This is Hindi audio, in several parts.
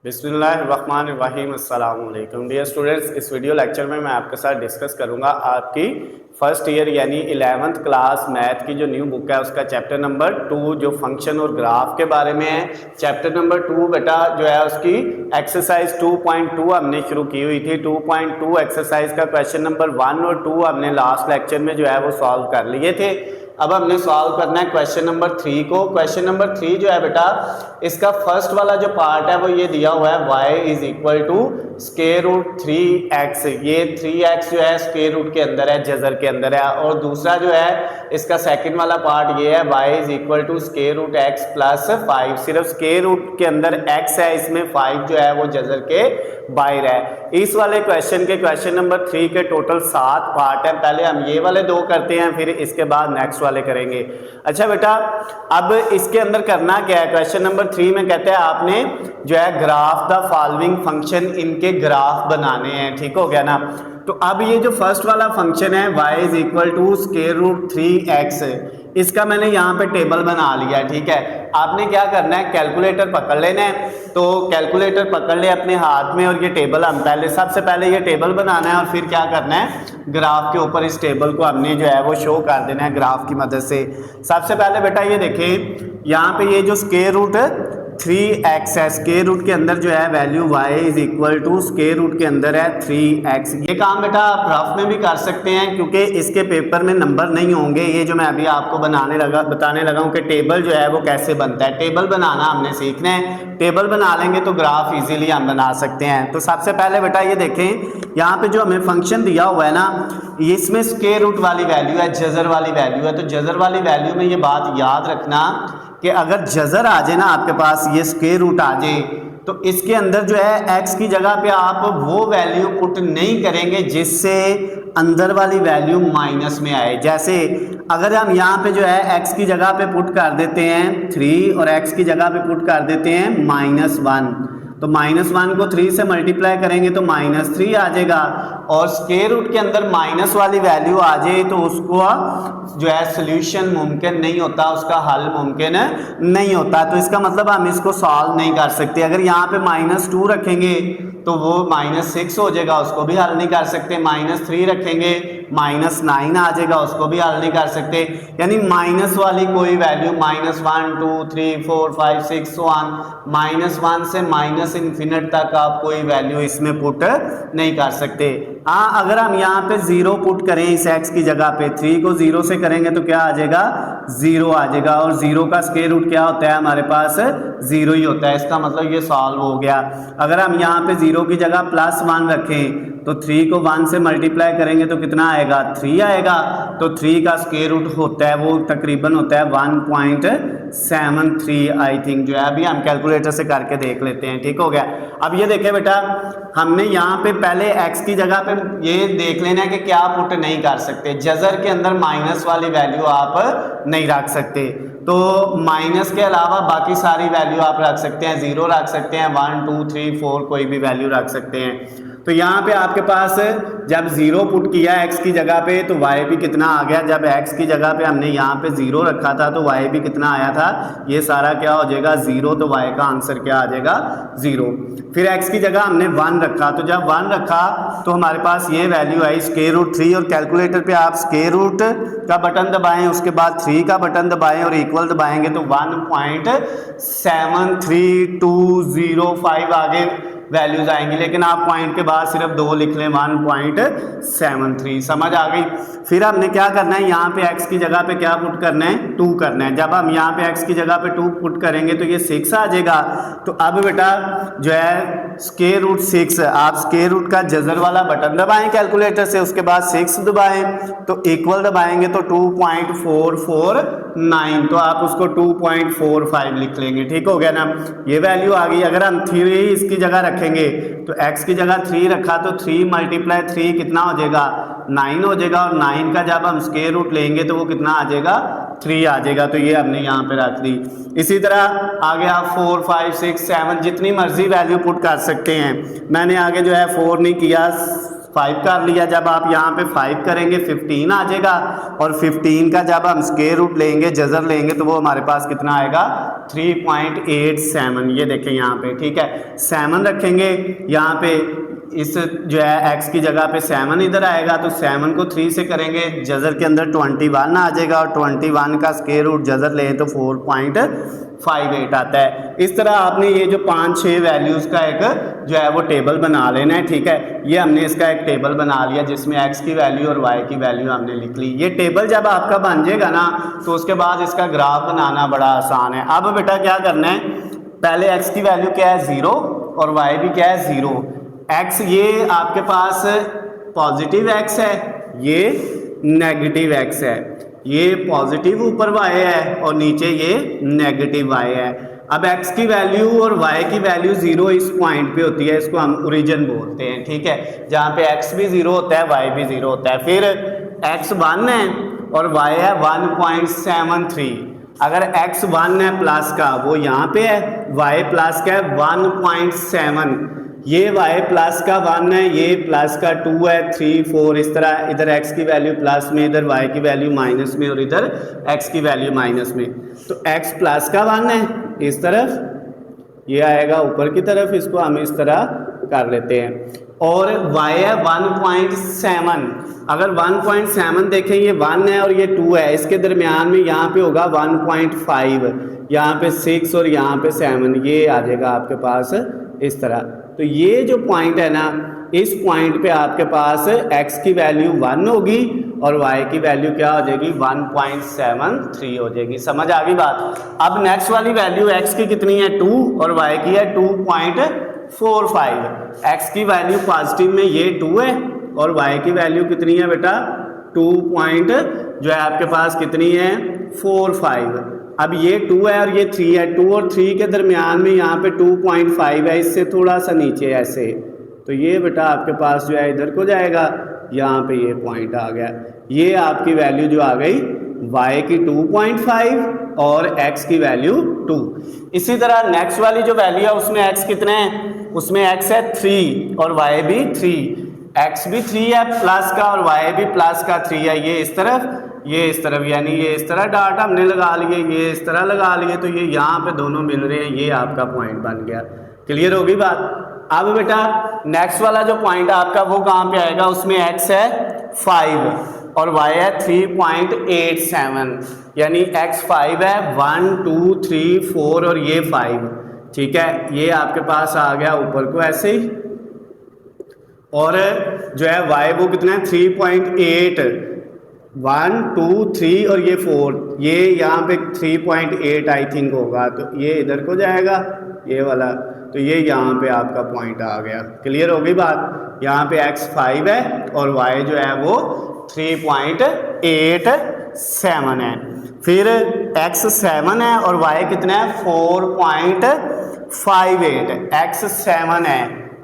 बिस्मिल्लाहिर्रहमानिर्रहीम अस्सलाम वालेकुम डियर स्टूडेंट्स। इस वीडियो लेक्चर में मैं आपके साथ डिस्कस करूंगा आपकी फर्स्ट ईयर यानी 11th क्लास मैथ की जो न्यू बुक है उसका चैप्टर नंबर 2 जो फंक्शन और ग्राफ के बारे में है। चैप्टर नंबर 2 बेटा जो है उसकी एक्सरसाइज 2.2 हमने शुरू की हुई थी। 2.2 एक्सरसाइज का क्वेश्चन नंबर 1 और 2 हमने लास्ट लेक्चर में जो है वो सॉल्व कर लिए थे। अब हमने सॉल्व करना है क्वेश्चन नंबर 3 को। क्वेश्चन नंबर 3 जो है बेटा इसका फर्स्ट वाला जो पार्ट है वो ये दिया हुआ है y is equal to square root 3x। ये 3x जो है स्क्वायर रूट के अंदर है, जजर के अंदर है। और दूसरा जो है इसका सेकंड वाला पार्ट ये है y is equal to square root x plus 5। सिर्फ स्क्वायर रूट के अंदर x है, इसमें 5 जो है वो जजर के बाहर है। इस वाले क्वेश्चन के क्वेश्चन नंबर 3 के टोटल 7 पार्ट हैं। पहले हम ये वाले 2 करते हैं, फिर इसके बाद नेक्स्ट वाले करेंगे। अच्छा बेटा अब इसके अंदर करना क्या है, क्वेश्चन नंबर 3 में कहते हैं आपने जो है ग्राफ द फॉलोइंग फंक्शन, इनके ग्राफ बनाने हैं। ठीक हो गया ना। तो अब ये जो फर्स्ट वाला फंक्शन है y is equal to square root 3x, इसका मैंने यहाँ पे टेबल बना लिया है। ठीक है, आपने क्या करना है, कैलकुलेटर पकड़ लेना है। तो कैलकुलेटर पकड़ ले अपने हाथ में और ये टेबल हम सबसे पहले ये टेबल बनाना है और फिर क्या करना है, ग्राफ के ऊपर इस टेबल को हमने जो है वो शो कर देना है ग्राफ की मदद से। सबसे पहले बेटा ये देखें यहाँ पे ये जो स्क्वायर रूट 3x है, स्क्वायर रूट के अंदर जो है value y is equal to square root के अंदर है 3x। ये काम बेटा आप रफ में भी कर सकते हैं क्योंकि इसके पेपर में नंबर नहीं होंगे। ये जो मैं अभी आपको बताने लगा हूँ कि टेबल जो है वो कैसे बनता है। टेबल बनाना हमने सीखना है, टेबल बना लेंगे तो ग्राफ इजीली हम बना सकते हैं। तो सबसे पहले बेटा ये देखें यहाँ पे जो हमें फंक्शन दिया हुआ है ना, इसमें स्क्वायर रूट वाली वैल्यू है, जजर वाली वैल्यू है। तो जजर वाली वैल्यू में ये बात याद रखना कि अगर जजर आ जाए ना आपके पास, ये स्क्वायर रूट आ जाए, तो इसके अंदर जो है x की जगह पे आप वो वैल्यू पुट नहीं करेंगे जिससे अंदर वाली वैल्यू माइनस में आए। जैसे अगर हम यहाँ पे जो है x की जगह पे पुट कर देते हैं 3 और x की जगह पे पुट कर देते हैं -1, तो -1 को 3 से मल्टीप्लाई करेंगे तो -3 आ जाएगा। और स्क्वायर रूट के अंदर माइनस वाली वैल्यू आ जाए तो उसको जो है सोल्यूशन मुमकिन नहीं होता, उसका हल मुमकिन नहीं होता। तो इसका मतलब हम इसको सॉल्व नहीं कर सकते। अगर यहाँ पे -2 रखेंगे तो वो -6 हो जाएगा, उसको भी हल नहीं कर सकते। -3 रखेंगे -9 आ जाएगा, उसको भी हल नहीं कर सकते। यानी माइनस वाली कोई वैल्यू -1 2 3 4 5 6 so on -1 से -इन्फिनिट तक आप कोई वैल्यू इसमें पुट नहीं कर सकते। हाँ, अगर हम यहाँ पे 0 पुट करें इस x की जगह पे, 3 को 0 से करेंगे तो क्या आ जाएगा, 0 आ जाएगा। और 0 का स्क्वायर रूट क्या होता है, हमारे पास 0 ही होता है। इसका मतलब ये सॉल्व हो गया। अगर हम यहाँ पे 0 की जगह +1 रखें तो 3 को 1 से मल्टीप्लाई करेंगे तो कितना आएगा, 3 आएगा। तो 3 का स्क्वायर रूट होता है वो तकरीबन होता है 1.73 आई थिंक, जो है अभी हम कैलकुलेटर से करके देख लेते हैं। ठीक हो गया। अब ये देखें बेटा हमने यहाँ पे पहले x की जगह पे ये देख लेना है कि क्या पुट नहीं कर सकते, जजर के अंदर माइनस वाली वैल्यू आप नहीं रख सकते। तो माइनस के अलावा बाकी सारी वैल्यू आप रख सकते हैं, 0 रख सकते हैं, 1 2 3 4 कोई भी वैल्यू रख सकते हैं। तो यहाँ पे आपके पास जब 0 पुट किया x की जगह पे तो y भी कितना आ गया, जब x की जगह पे हमने यहाँ पे 0 रखा था तो y भी कितना आया था, ये सारा क्या हो जाएगा 0। तो y का आंसर क्या आ जाएगा 0। फिर x की जगह हमने 1 रखा, तो जब 1 रखा तो हमारे पास ये वैल्यू आई स्क्वायर रूट 3। और कैलकुलेटर पे आप स्क्वायर रूट का बटन दबाएं, उसके बाद 3 का बटन दबाएं और इक्वल दबाएंगे तो 1.73205 आगे वैल्यूज आएंगी। लेकिन आप पॉइंट के बाद सिर्फ 2 लिख लें, 1.73। समझ आ गई। फिर हमने क्या करना है, यहाँ पे x की जगह पे क्या पुट करना है, 2 करना है। जब हम यहाँ पे x की जगह पे 2 पुट करेंगे तो ये 6 आ जाएगा। तो अब बेटा जो है स्क्वायर रूट 6, आप स्क्वायर रूट का जजर वाला बटन दबाएं कैलकुलेटर से, उसके बाद 6 दबाएं तो इक्वल दबाएंगे तो 2.449, तो आप उसको 2.45 लिख लेंगे। ठीक हो गया ना, ये वैल्यू आ गई। अगर हम 3 इसकी जगह रखेंगे तो x की जगह 3 रखा तो 3 × 3 कितना हो जाएगा, 9 हो जाएगा। और 9 का जब हम स्क्वायर रूट लेंगे तो वो कितना आ जाएगा, 3 आ जाएगा। तो ये हमने यहाँ पे रख दी। इसी तरह आगे आप 4 5 6 7 जितनी मर्जी वैल्यू पुट कर सकते हैं। मैंने आगे जो है 4 नहीं किया, 5 कर लिया। जब आप यहाँ पे 5 करेंगे 15 आ जाएगा, और 15 का जब हम स्क्वायर रूट लेंगे, जजर लेंगे, तो वो हमारे पास कितना आएगा 3.87। ये देखें यहाँ पे, ठीक है, 7 रखेंगे यहाँ पे, इस जो है x की जगह पे 7 इधर आएगा, तो 7 को 3 से करेंगे, जजर के अंदर 21 आ जाएगा, और 21 का स्क्वायर रूट जजर लें तो 4.58 आता है। इस तरह आपने ये जो 5-6 वैल्यूज़ का एक जो है वो टेबल बना लेना है, ठीक है। ये हमने इसका एक टेबल बना लिया जिसमें x की वैल्यू और y की वैल्यू हमने लिख ली। ये टेबल जब आपका बन जाएगा ना, तो उसके बाद इसका ग्राफ बनाना बड़ा आसान है। अब बेटा क्या करना है, पहले x की वैल्यू क्या है 0 और y भी क्या है 0। x ये आपके पास पॉजिटिव x है, ये नेगेटिव x है, ये पॉजिटिव ऊपर y है और नीचे ये नेगेटिव y है। अब x की वैल्यू और y की वैल्यू 0 इस पॉइंट पे होती है, इसको हम ओरिजिन बोलते हैं, ठीक है, जहाँ पे x भी 0 होता है, y भी 0 होता है। फिर x 1 है और y है 1.73। अगर x 1 है प्लस का, वो यहाँ पे है, y प्लस का है 1.7, ये y प्लस का 1 है, ये प्लस का 2 है, 3, 4, इस तरह इधर x की वैल्यू प्लस में, इधर y की वैल्यू माइनस में, और इधर x की वैल्यू माइनस में। तो x प्लस का 1 है इस तरफ, ये आएगा ऊपर की तरफ, इसको हम इस तरह कर लेते हैं, और y है 1.7। अगर 1.7 देखें, ये 1 है और ये 2 है, इसके दरमियान में यहाँ पे होगा 1.5, यहाँ पे 6 और यहाँ पे 7, ये आ जाएगा आपके पास इस तरह। तो ये जो पॉइंट है ना, इस पॉइंट पे आपके पास x की वैल्यू 1 होगी और y की वैल्यू क्या हो जाएगी 1.73 हो जाएगी। समझ आ गई बात। अब नेक्स्ट वाली वैल्यू x की कितनी है 2 और y की है 2.45। x की वैल्यू पॉजिटिव में ये 2 है और y की वैल्यू कितनी है बेटा 2 जो है आपके पास कितनी है 45। अब ये 2 है और ये 3 है, 2 और 3 के दरमियान में यहाँ पे 2.5 है, इससे थोड़ा सा नीचे ऐसे, तो ये बेटा आपके पास जो है इधर को जाएगा, यहाँ पे ये पॉइंट आ गया। ये आपकी वैल्यू जो आ गई y की 2.5 और x की वैल्यू 2। इसी तरह नेक्स्ट वाली जो वैल्यू है उसमें x कितने हैं, उसमें x है 3 और y भी 3, x भी 3 है प्लस का और y भी प्लस का 3 है, ये इस तरफ ये इस तरफ, यानी ये इस तरह डाटा हमने लगा लिए, ये इस तरह लगा लिए, तो ये यहाँ पे दोनों मिल रहे हैं, ये आपका पॉइंट बन गया। क्लियर होगी बात। अब बेटा नेक्स्ट वाला जो पॉइंट है आपका वो कहाँ पे आएगा, उसमें x है 5 और y है 3.87, यानी x 5 है 1 2 3 4 और ये 5, ठीक है, ये आपके पास आ गया ऊपर को ऐसे ही, और जो है y वो कितना है 3.8, 1 2 3 और ये 4, ये यहाँ पे 3.8 आई थिंक होगा, तो ये इधर को जाएगा ये वाला, तो ये यहाँ पे आपका पॉइंट आ गया। क्लियर होगी बात। यहाँ पे x 5 है और y जो है वो 3.87 है। फिर x 7 है और y कितना है 4.58, x 7 है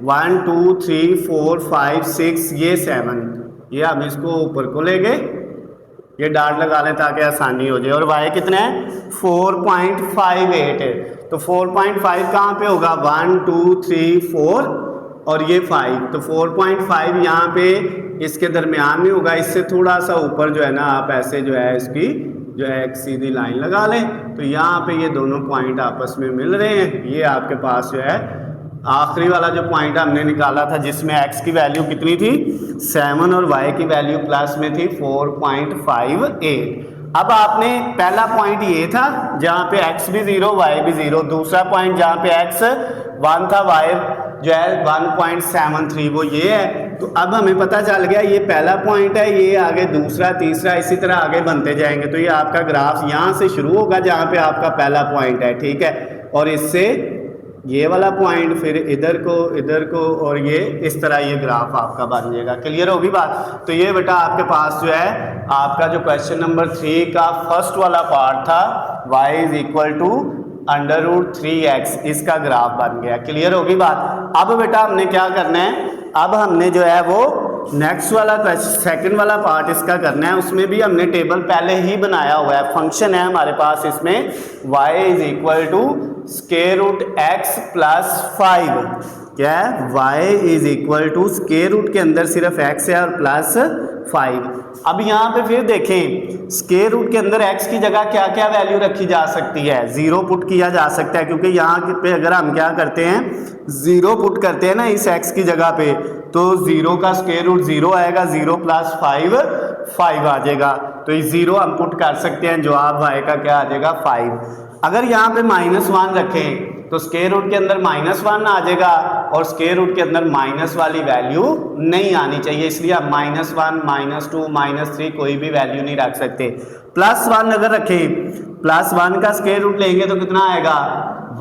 1 2 3 4 5 6, ये 7, ये हम इसको ऊपर को ले गए, ये डार्ट लगा लें ताकि आसानी हो जाए, और y कितना है 4.58 है, तो 4.5 कहाँ पे होगा 1 2 3 4 और ये 5, तो 4.5 यहाँ पे इसके दरमियान में होगा, इससे थोड़ा सा ऊपर जो है ना आप ऐसे जो है इसकी जो है एक सीधी लाइन लगा लें, तो यहाँ पे ये दोनों पॉइंट आपस में मिल रहे हैं। ये आपके पास जो है आखिरी वाला जो पॉइंट हमने निकाला था जिसमें x की वैल्यू कितनी थी 7 और y की वैल्यू प्लस में थी 4.58। अब आपने पहला पॉइंट ये था जहाँ पे x भी 0 y भी 0, दूसरा पॉइंट जहाँ पे x 1 था y जो है 1.73 वो ये है। तो अब हमें पता चल गया ये पहला पॉइंट है, ये आगे दूसरा तीसरा इसी तरह आगे बनते जाएंगे। तो ये आपका ग्राफ यहाँ से शुरू होगा जहाँ पे आपका पहला पॉइंट है, ठीक है, और इससे ये वाला पॉइंट फिर इधर को और ये इस तरह ये ग्राफ आपका बन जाएगा। क्लियर होगी बात। तो ये बेटा आपके पास जो है आपका जो क्वेश्चन नंबर 3 का फर्स्ट वाला पार्ट था y is equal to √3x, इसका ग्राफ बन गया। क्लियर होगी बात। अब बेटा हमने क्या करना है, अब हमने जो है वो नेक्स्ट वाला सेकंड वाला पार्ट इसका करना है। उसमें भी हमने टेबल पहले ही बनाया हुआ है, फंक्शन है हमारे पास इसमें y is equal to square root x plus 5, क्या है y is equal to square root के अंदर सिर्फ x है और प्लस 5। अब यहाँ पे फिर देखें स्क्वायर रूट के अंदर x की जगह क्या क्या वैल्यू रखी जा सकती है, 0 पुट किया जा सकता है, क्योंकि यहाँ पे अगर हम क्या करते हैं 0 पुट करते हैं ना इस x की जगह पे, तो 0 का स्क्वायर रूट 0 आएगा, 0 प्लस 5 आ जाएगा, तो ये 0 हम पुट कर सकते हैं, जवाब y का क्या आ जाएगा 5। अगर यहाँ पे -1 रखें तो स्क्वायर रूट के अंदर -1 आ जाएगा और स्क्वायर रूट के अंदर माइनस वाली वैल्यू नहीं आनी चाहिए, इसलिए आप -1 -2 -3 कोई भी वैल्यू नहीं रख सकते। +1 अगर रखें, +1 का स्क्वायर रूट लेंगे तो कितना आएगा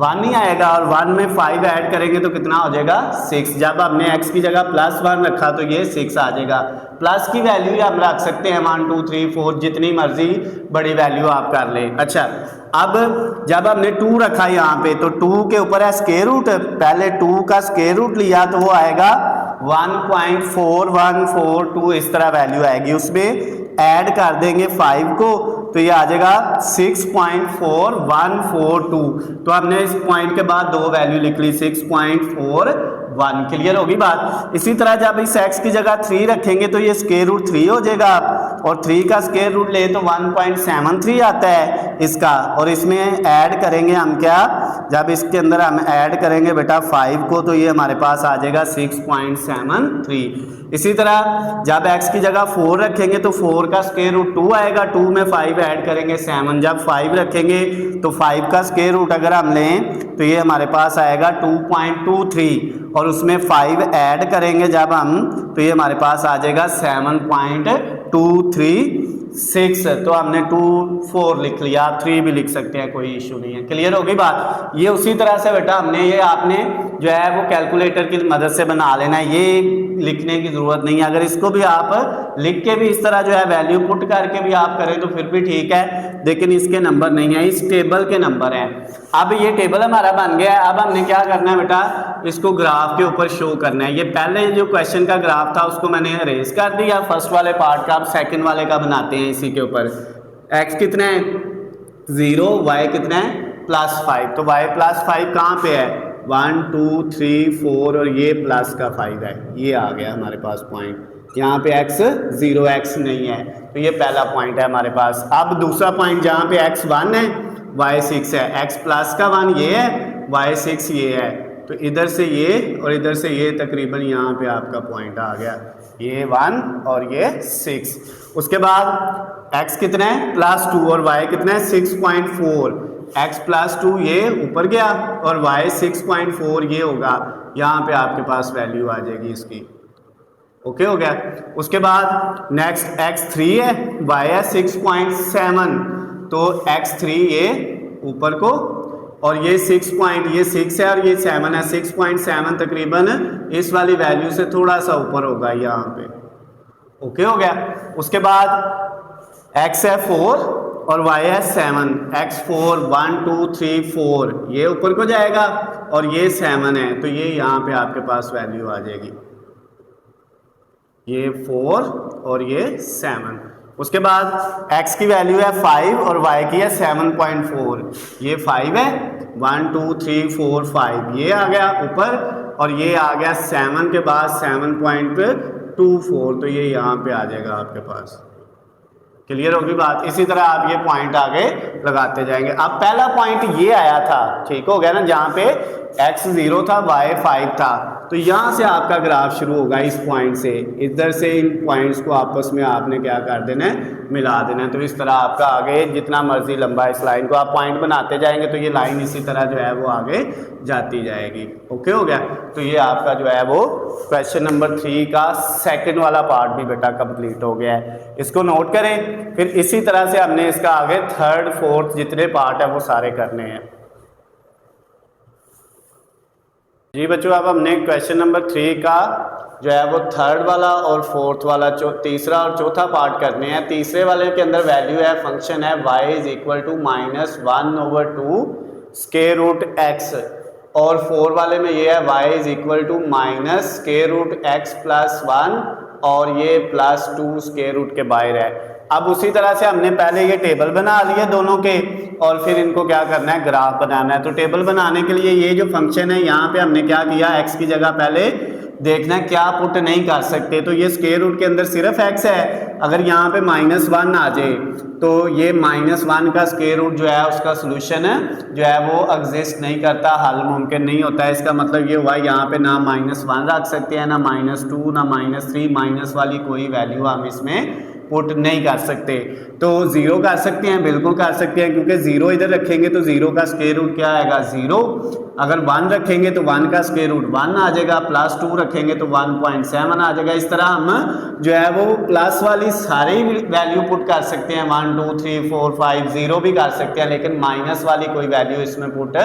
1 ही आएगा, और 1 में 5 ऐड करेंगे तो कितना हो जाएगा 6। जब हमने x की जगह +1 रखा तो ये 6 आ जाएगा। प्लस की वैल्यू हम रख सकते हैं 1 2 3 4, जितनी मर्जी बड़ी वैल्यू आप कर लें। अच्छा, अब जब हमने 2 रखा यहाँ पे तो 2 के ऊपर है स्क्वायर रूट, पहले 2 का स्क्वायर रूट लिया तो वो आएगा 1.4142, इस तरह वैल्यू आएगी, उसमें ऐड कर देंगे 5 को तो ये आ जाएगा 6.4142। तो हमने इस पॉइंट के बाद 2 वैल्यू लिख ली 6.41। क्लियर होगी बात। इसी तरह जब इस x की जगह 3 रखेंगे तो ये स्क्वायर रूट 3 हो जाएगा, और 3 का स्क्वायर रूट ले तो 1.73 आता है इसका, और इसमें ऐड करेंगे हम क्या, जब इसके अंदर हम ऐड करेंगे बेटा 5 को तो ये हमारे पास आ जाएगा 6.73। इसी तरह जब x की जगह 4 रखेंगे तो 4 का स्क्वायर रूट 2 आएगा, 2 में 5 ऐड करेंगे 7। जब 5 रखेंगे तो 5 का स्क्वायर रूट अगर हम लें तो ये हमारे पास आएगा 2.23, और उसमें 5 ऐड करेंगे जब हम तो ये हमारे पास आ जाएगा 7.236। तो हमने 2 4 लिख लिया, आप 3 भी लिख सकते हैं, कोई इशू नहीं है। क्लियर होगी बात। ये उसी तरह से बेटा हमने ये आपने जो है वो कैलकुलेटर की मदद से बना लेना है, ये लिखने की ज़रूरत नहीं है। अगर इसको भी आप लिख के भी इस तरह जो है वैल्यू पुट करके भी आप करें तो फिर भी ठीक है, लेकिन इसके नंबर नहीं है, इस टेबल के नंबर हैं। अब ये टेबल हमारा बन गया है, अब हमने क्या करना है बेटा, इसको ग्राफ के ऊपर शो करना है। ये पहले जो क्वेश्चन का ग्राफ था उसको मैंने अरेज कर दिया, फर्स्ट वाले पार्ट का, अब सेकंड वाले का बनाते हैं। इसी के ऊपर x कितना है 0, y कितना है +5, तो y +5 कहाँ पे है 1 2 3 4, और ये प्लस का 5 है, ये आ गया हमारे पास पॉइंट। यहाँ पे x 0 x नहीं है, तो ये पहला पॉइंट है हमारे पास। अब दूसरा पॉइंट जहाँ पे x 1 है y 6 है, x प्लस का 1 ये है, y 6 ये है, तो इधर से ये और इधर से ये तकरीबन यहाँ पे आपका पॉइंट आ गया, ये 1 और ये 6। उसके बाद x कितना है +2 और y कितना है 6.4, x +2 ये ऊपर गया और y 6.4 ये होगा, यहाँ पे आपके पास वैल्यू आ जाएगी इसकी। ओके हो गया। उसके बाद नेक्स्ट x3 है, y है 6.7, तो x3 ये ऊपर को, और ये 6 है और ये 7 है, 6.7 तकरीबन इस वाली वैल्यू से थोड़ा सा ऊपर होगा यहाँ पे। ओके हो गया। उसके बाद x है 4 और y है 7, x4 1 2 3 4 ये ऊपर को जाएगा और ये 7 है, तो ये यहाँ पे आपके पास वैल्यू आ जाएगी, ये 4 और ये 7। उसके बाद x की वैल्यू है 5 और y की है 7.4, ये 5 है 1 2 3 4 5 ये आ गया ऊपर, और ये आ गया 7 के बाद 7.24, तो ये यहाँ पे आ जाएगा आपके पास। क्लियर होगी बात। इसी तरह आप ये पॉइंट आगे लगाते जाएंगे। अब पहला पॉइंट ये आया था, ठीक हो गया ना, जहाँ पे x 0 था y 5 था, तो यहाँ से आपका ग्राफ शुरू होगा इस पॉइंट से, इधर से इन पॉइंट्स को आपस में आपने क्या कर देना है, मिला देना है। तो इस तरह आपका आगे जितना मर्जी लंबा इस लाइन को आप पॉइंट बनाते जाएंगे तो ये लाइन इसी तरह जो है वो आगे जाती जाएगी। ओके हो गया। तो ये आपका जो है वो क्वेश्चन नंबर 3 का सेकंड वाला पार्ट भी बेटा कंप्लीट हो गया है, इसको नोट करें। फिर इसी तरह से हमने इसका आगे थर्ड फोर्थ जितने पार्ट है वो सारे करने हैं। जी बच्चों, अब हमने क्वेश्चन नंबर 3 का जो है वो थर्ड वाला और फोर्थ वाला तीसरा और चौथा पार्ट करने हैं। तीसरे वाले के अंदर वैल्यू है, फंक्शन है y is equal to -1/2 square root x, और 4 वाले में ये है y is equal to minus square root x +1 और ये +2 स्क्वायर रूट के बाहर है। अब उसी तरह से हमने पहले ये टेबल बना लिए दोनों के, और फिर इनको क्या करना है, ग्राफ बनाना है। तो टेबल बनाने के लिए ये जो फंक्शन है यहाँ पे हमने क्या किया, एक्स की जगह पहले देखना है क्या पुट नहीं कर सकते। तो ये स्क्वायर रूट के अंदर सिर्फ एक्स है, अगर यहाँ पे -1 आ जाए तो ये -1 का स्क्वायर रूट जो है उसका सोल्यूशन जो है वो एग्जिस्ट नहीं करता, हल मुमकिन नहीं होता है। इसका मतलब ये हुआ यहाँ पे ना -1 रख सकते हैं, ना -2, ना -3, माइनस वाली कोई वैल्यू हम इसमें पुट नहीं कर सकते। तो 0 कर सकते हैं, बिल्कुल कर सकते हैं, क्योंकि 0 इधर रखेंगे तो 0 का स्क्वायर रूट क्या आएगा, 0। अगर 1 रखेंगे तो 1 का स्क्वायर रूट 1 आ जाएगा, +2 रखेंगे तो 1.7 आ जाएगा। इस तरह हम जो है वो प्लस वाली सारी वैल्यू पुट कर सकते हैं, 1 2 3 4 5 0 भी कर सकते हैं, लेकिन माइनस वाली कोई वैल्यू इसमें पुट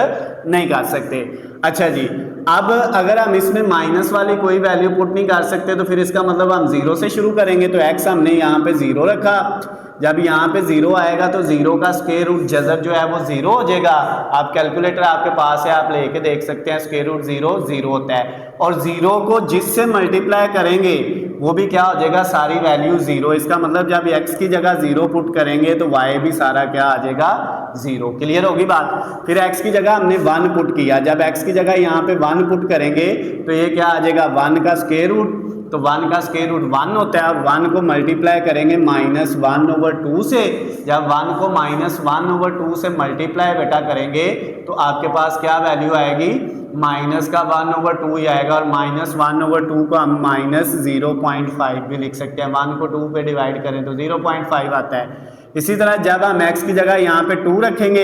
नहीं कर सकते। अच्छा जी, अब अगर हम इसमें माइनस वाली कोई वैल्यू पुट नहीं कर सकते तो फिर इसका मतलब हम 0 से शुरू करेंगे। तो x हमने यहाँ पे 0 रखा, जब यहाँ पे 0 आएगा तो 0 का स्क्वायर रूट जज़र जो है वो 0 हो जाएगा। आप कैलकुलेटर आपके पास है, आप लेके देख सकते हैं, स्क्वायर रूट 0 0 होता है, और 0 को जिससे मल्टीप्लाई करेंगे वो भी क्या हो जाएगा, सारी वैल्यू 0। इसका मतलब जब x की जगह 0 पुट करेंगे तो y भी सारा क्या आ जाएगा, 0। क्लियर होगी बात। फिर x की जगह हमने 1 पुट किया, जब x की जगह यहाँ पे 1 पुट करेंगे तो ये क्या आ जाएगा, 1 का स्क्वायर रूट, तो 1 का स्क्वायर रूट 1 होता है, और 1 को मल्टीप्लाई करेंगे -1/2 से। जब 1 को -1/2 से मल्टीप्लाई बेटा करेंगे तो आपके पास क्या वैल्यू आएगी, माइनस का 1/2 ही आएगा, और -1/2 को हम -0.5 भी लिख सकते हैं। 1 को 2 पे डिवाइड करें तो 0.5 आता है। इसी तरह जब हम x की जगह यहाँ पे 2 रखेंगे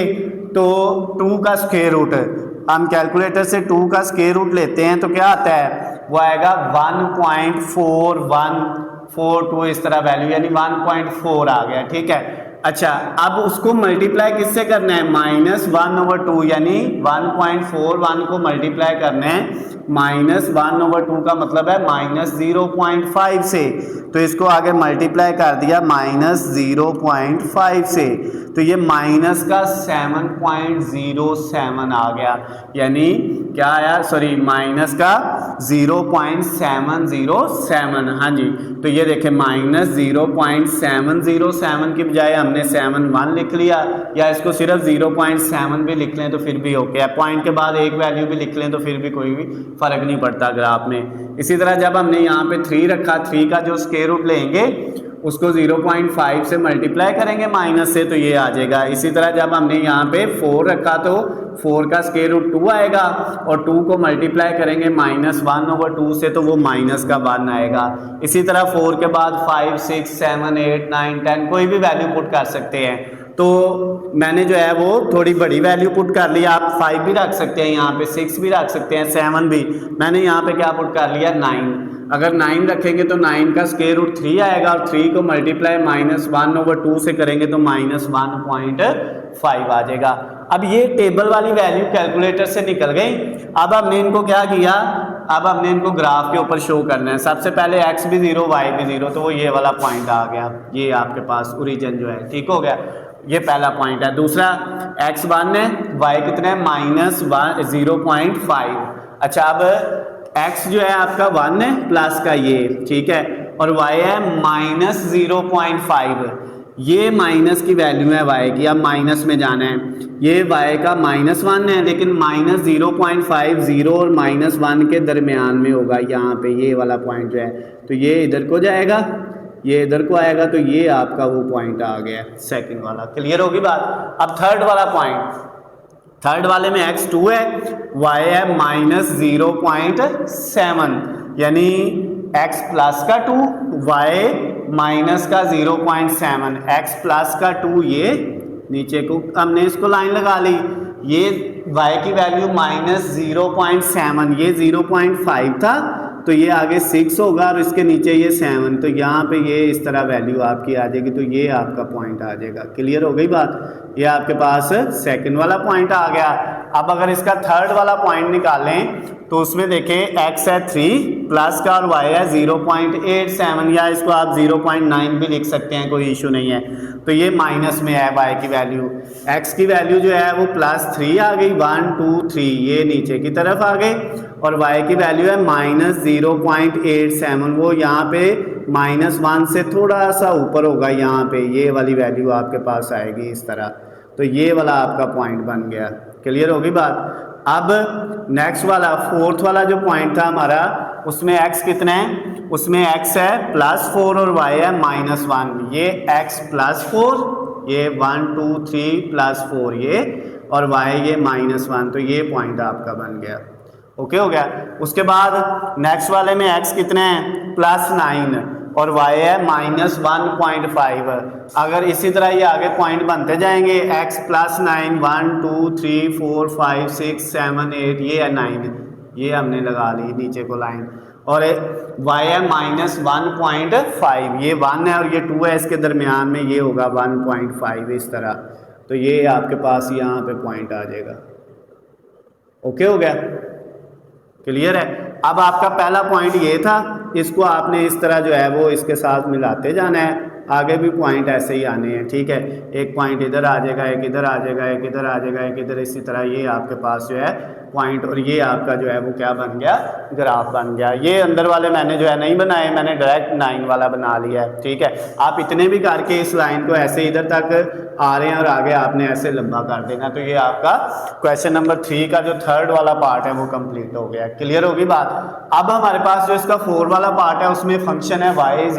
तो 2 का स्क्वायर रूट, हम कैलकुलेटर से 2 का स्क्वायर रूट लेते हैं तो क्या आता है, वो आएगा 1.4142, इस तरह वैल्यू, यानी 1.4 आ गया। ठीक है, अच्छा अब उसको मल्टीप्लाई किससे करना है, -1/2, यानी 1.41 को मल्टीप्लाई करना है -1/2 का मतलब है -0.5 से, तो इसको आगे मल्टीप्लाई कर दिया -0.5 से, तो ये माइनस का 7.07 आ गया, यानी क्या आया, सॉरी माइनस का 0.707। हाँ जी, तो ये देखें -0.707 की बजाय हमने 7.1 लिख लिया, या इसको सिर्फ 0.7 भी लिख लें तो फिर भी ओके है, पॉइंट के बाद एक वैल्यू भी लिख लें तो फिर भी कोई भी फर्क नहीं पड़ता ग्राफ में। इसी तरह जब हमने यहाँ पे 3 रखा, 3 का जो स्क्वायर रूट लेंगे उसको 0.5 से मल्टीप्लाई करेंगे माइनस से, तो ये आ जाएगा। इसी तरह जब हमने यहाँ पे 4 रखा तो 4 का स्क्वायर रूट 2 आएगा, और 2 को मल्टीप्लाई करेंगे -1/2 से, तो वो माइनस का 1 आएगा। इसी तरह 4 के बाद 5 6 7 8 9 10 कोई भी वैल्यू पुट कर सकते हैं। तो मैंने जो है वो थोड़ी बड़ी वैल्यू पुट कर लिया, आप 5 भी रख सकते हैं, यहाँ पे 6 भी रख सकते हैं, 7 भी। मैंने यहाँ पे क्या पुट कर लिया, 9। अगर 9 रखेंगे तो 9 का स्क्वायर रूट 3 आएगा, और 3 को मल्टीप्लाई -1/2 से करेंगे तो -1.5 आ जाएगा। अब ये टेबल वाली वैल्यू कैलकुलेटर से निकल गई। अब हमने इनको क्या किया, अब हमने इनको ग्राफ के ऊपर शो करना है। सबसे पहले x भी 0 y भी 0, तो वो ये वाला पॉइंट आ गया, ये आपके पास ओरिजिन जो है, ठीक हो गया, ये पहला पॉइंट है। दूसरा x 1 है, y कितना है, -0.5। अच्छा अब x जो है आपका 1 है प्लस का ये, ठीक है, और y है -0.5, ये माइनस की वैल्यू है y की, अब माइनस में जाना है। ये y का -1 है, लेकिन -0.5 0 और -1 के दरमियान में होगा, यहाँ पे ये वाला पॉइंट जो है, तो ये इधर को जाएगा, ये इधर को आएगा, तो ये आपका वो पॉइंट आ गया सेकंड वाला। क्लियर होगी बात। अब थर्ड वाला पॉइंट, थर्ड वाले में x 2 है, y है -0.7, यानी x प्लस का 2 y माइनस का 0.7, x प्लस का 2, ये नीचे को हमने इसको लाइन लगा ली, ये y की वैल्यू -0.7, ये 0.5 था, तो ये आगे 6 होगा, और इसके नीचे ये 7, तो यहाँ पे ये इस तरह वैल्यू आपकी आ जाएगी, तो ये आपका पॉइंट आ जाएगा। क्लियर हो गई बात। ये आपके पास सेकंड वाला पॉइंट आ गया। अब अगर इसका थर्ड वाला पॉइंट निकालें तो उसमें देखें x है 3 प्लस का, और y है 0.87, या इसको आप 0.9 भी लिख सकते हैं, कोई इशू नहीं है। तो ये माइनस में है y की वैल्यू, x की वैल्यू जो है वो +3 आ गई, 1 2 3, ये नीचे की तरफ आ गई, और y की वैल्यू है -0.87, वो यहाँ पे -1 से थोड़ा सा ऊपर होगा, यहाँ पे ये वाली वैल्यू आपके पास आएगी इस तरह। तो ये वाला आपका पॉइंट बन गया। क्लियर होगी बात। अब नेक्स्ट वाला फोर्थ वाला जो पॉइंट था हमारा, उसमें x कितना है, उसमें x है +4 और y है -1। ये x +4, ये 1 2 3 +4 ये, और y ये -1। तो ये पॉइंट आपका बन गया। ओके हो गया। उसके बाद नेक्स्ट वाले में x कितने हैं +9 और y है -1.5। अगर इसी तरह ये आगे पॉइंट बनते जाएंगे, x +9 1 2 3 4 5 6 7 8, ये है 9, ये हमने लगा ली नीचे को लाइन, और y है -1.5, ये 1 है और ये 2 है, इसके दरमियान में ये होगा 1.5 इस तरह। तो ये आपके पास यहाँ पे पॉइंट आ जाएगा। ओके हो गया, क्लियर है। अब आपका पहला पॉइंट ये था, इसको आपने इस तरह जो है वो इसके साथ मिलाते जाना है, आगे भी पॉइंट ऐसे ही आने हैं, ठीक है। एक पॉइंट इधर आ जाएगा, एक इधर आ जाएगा, एक इधर आ जाएगा, एक इधर, इसी तरह ये आपके पास जो है पॉइंट, और ये आपका जो है वो क्या बन गया, ग्राफ बन गया। ये अंदर वाले मैंने जो है नहीं बनाए, मैंने डायरेक्ट 9 वाला बना लिया है, ठीक है। आप इतने भी करके इस लाइन को ऐसे इधर तक आ रहे हैं और आगे आपने ऐसे लंबा कर देना। तो ये आपका क्वेश्चन नंबर 3 का जो थर्ड वाला पार्ट है वो कंप्लीट हो गया। क्लियर होगी बात। अब हमारे पास जो इसका 4 वाला पार्ट है, उसमें फंक्शन है y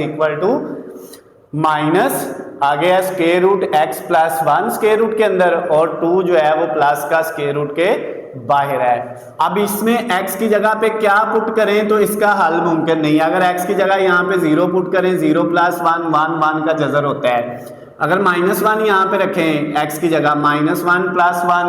= माइनस, आगे है square root x +1 square root के अंदर, और 2 जो है वो प्लस का स्क्वायर रूट के बाहर है। अब इसमें x की जगह पे क्या पुट करें तो इसका हल मुमकिन नहीं है। अगर x की जगह यहाँ पे 0 पुट करें, 0 + 1 1 1 का जजर होता है। अगर -1 यहाँ पे रखें x की जगह, -1 + 1,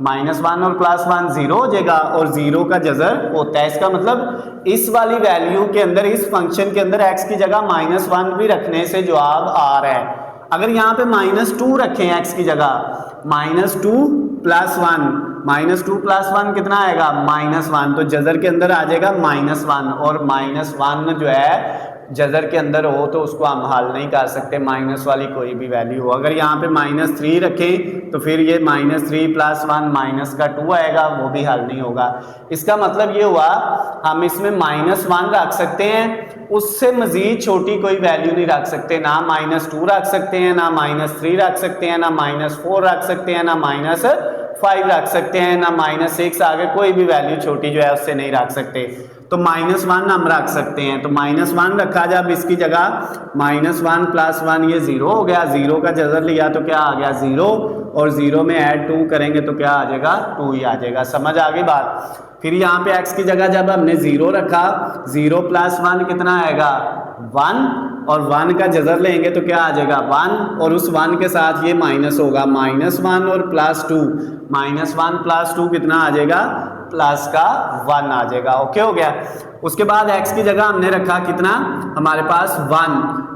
-1 और +1 0 हो जाएगा, और 0 का जजर होता है। इसका मतलब इस वाली वैल्यू के अंदर, इस फंक्शन के अंदर x की जगह -1 भी रखने से जवाब आ रहा है। अगर यहाँ पे -2 रखें x की जगह, -2 + 1, -2 + 1 कितना आएगा, -1, तो जजर के अंदर आ जाएगा -1, और -1 जो है जजर के अंदर हो तो उसको हम हल नहीं कर सकते, माइनस वाली कोई भी वैल्यू हो। अगर यहाँ पे -3 रखें तो फिर ये -3 + 1 माइनस का 2 आएगा, वो भी हल नहीं होगा। इसका मतलब ये हुआ हम इसमें -1 रख सकते हैं, उससे मजीद छोटी कोई वैल्यू नहीं रख सकते, ना -2 रख सकते हैं, ना -3 रख सकते हैं, ना -4 रख सकते हैं, ना -5 रख सकते हैं, ना -6, आगे कोई भी वैल्यू छोटी जो है उससे नहीं रख सकते। तो -1 हम रख सकते हैं। तो -1 रखा, जब इसकी जगह -1 + 1 ये 0 हो गया, 0 का जजर लिया तो क्या आ गया 0, और 0 में ऐड 2 करेंगे तो क्या आ जाएगा 2 ही आ जाएगा। समझ आ गई बात। फिर यहाँ पे x की जगह जब हमने 0 रखा, 0 + 1 कितना आएगा 1, और 1 का जजर लेंगे तो क्या आ जाएगा 1, और उस 1 के साथ ये माइनस होगा, -1 और +2, -1 + 2 कितना आ जाएगा प्लस का 1 आ जाएगा। ओके हो गया। उसके बाद x की जगह हमने रखा कितना, हमारे पास 1,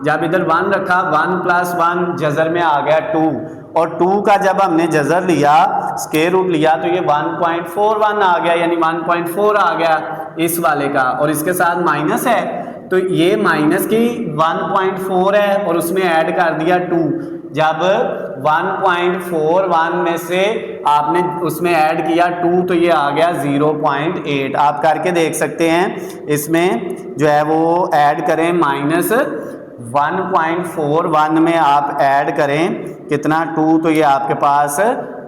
जब इधर 1 रखा, 1 + 1 जजर में आ गया 2, और 2 का जब हमने जजर लिया, स्क्वायर रूट लिया, तो ये 1.41 आ गया, यानी 1.4 आ गया इस वाले का, और इसके साथ माइनस है तो ये माइनस की 1.4 है, और उसमें ऐड कर दिया 2। जब 1.41 में से आपने उसमें ऐड किया 2 तो ये आ गया 0.8। आप करके देख सकते हैं, इसमें जो है वो ऐड करें, -1.41 में आप ऐड करें कितना 2, तो ये आपके पास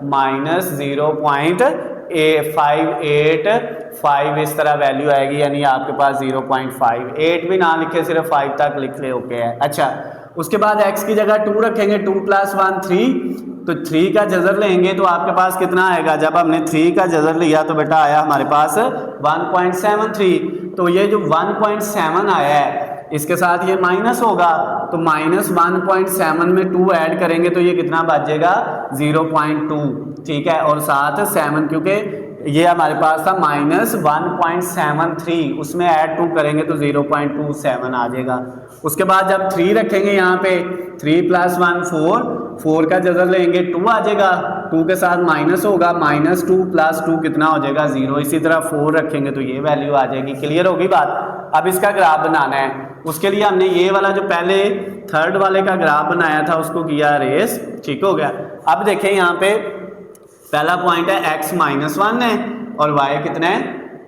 -0.58 इस तरह वैल्यू आएगी, यानी आपके पास 0.58 भी ना लिखे, सिर्फ 5 तक लिख ले। ओके है। अच्छा, उसके बाद x की जगह 2 रखेंगे, 2 + 1 3, तो 3 का जजर लेंगे तो आपके पास कितना आएगा, जब हमने 3 का जजर लिया तो बेटा आया हमारे पास 1.73। तो ये जो 1.7 आया है इसके साथ ये माइनस होगा, तो -1.7 में 2 ऐड करेंगे तो ये कितना बच जाएगा 0.2, ठीक है। और साथ 7, क्योंकि ये हमारे पास था -1.73, उसमें ऐड 2 करेंगे तो 0.27 आ जाएगा। उसके बाद जब 3 रखेंगे यहाँ पे, 3 + 1 4 का जजर लेंगे 2 आ जाएगा, 2 के साथ माइनस होगा, -2 + 2 कितना हो जाएगा 0। इसी तरह 4 रखेंगे तो ये वैल्यू आ जाएगी। क्लियर होगी बात। अब इसका ग्राफ बनाना है, उसके लिए हमने ये वाला जो पहले थर्ड वाले का ग्राफ बनाया था उसको किया रेस, ठीक हो गया। अब देखें यहाँ पे पहला पॉइंट है x -1 है और y कितना है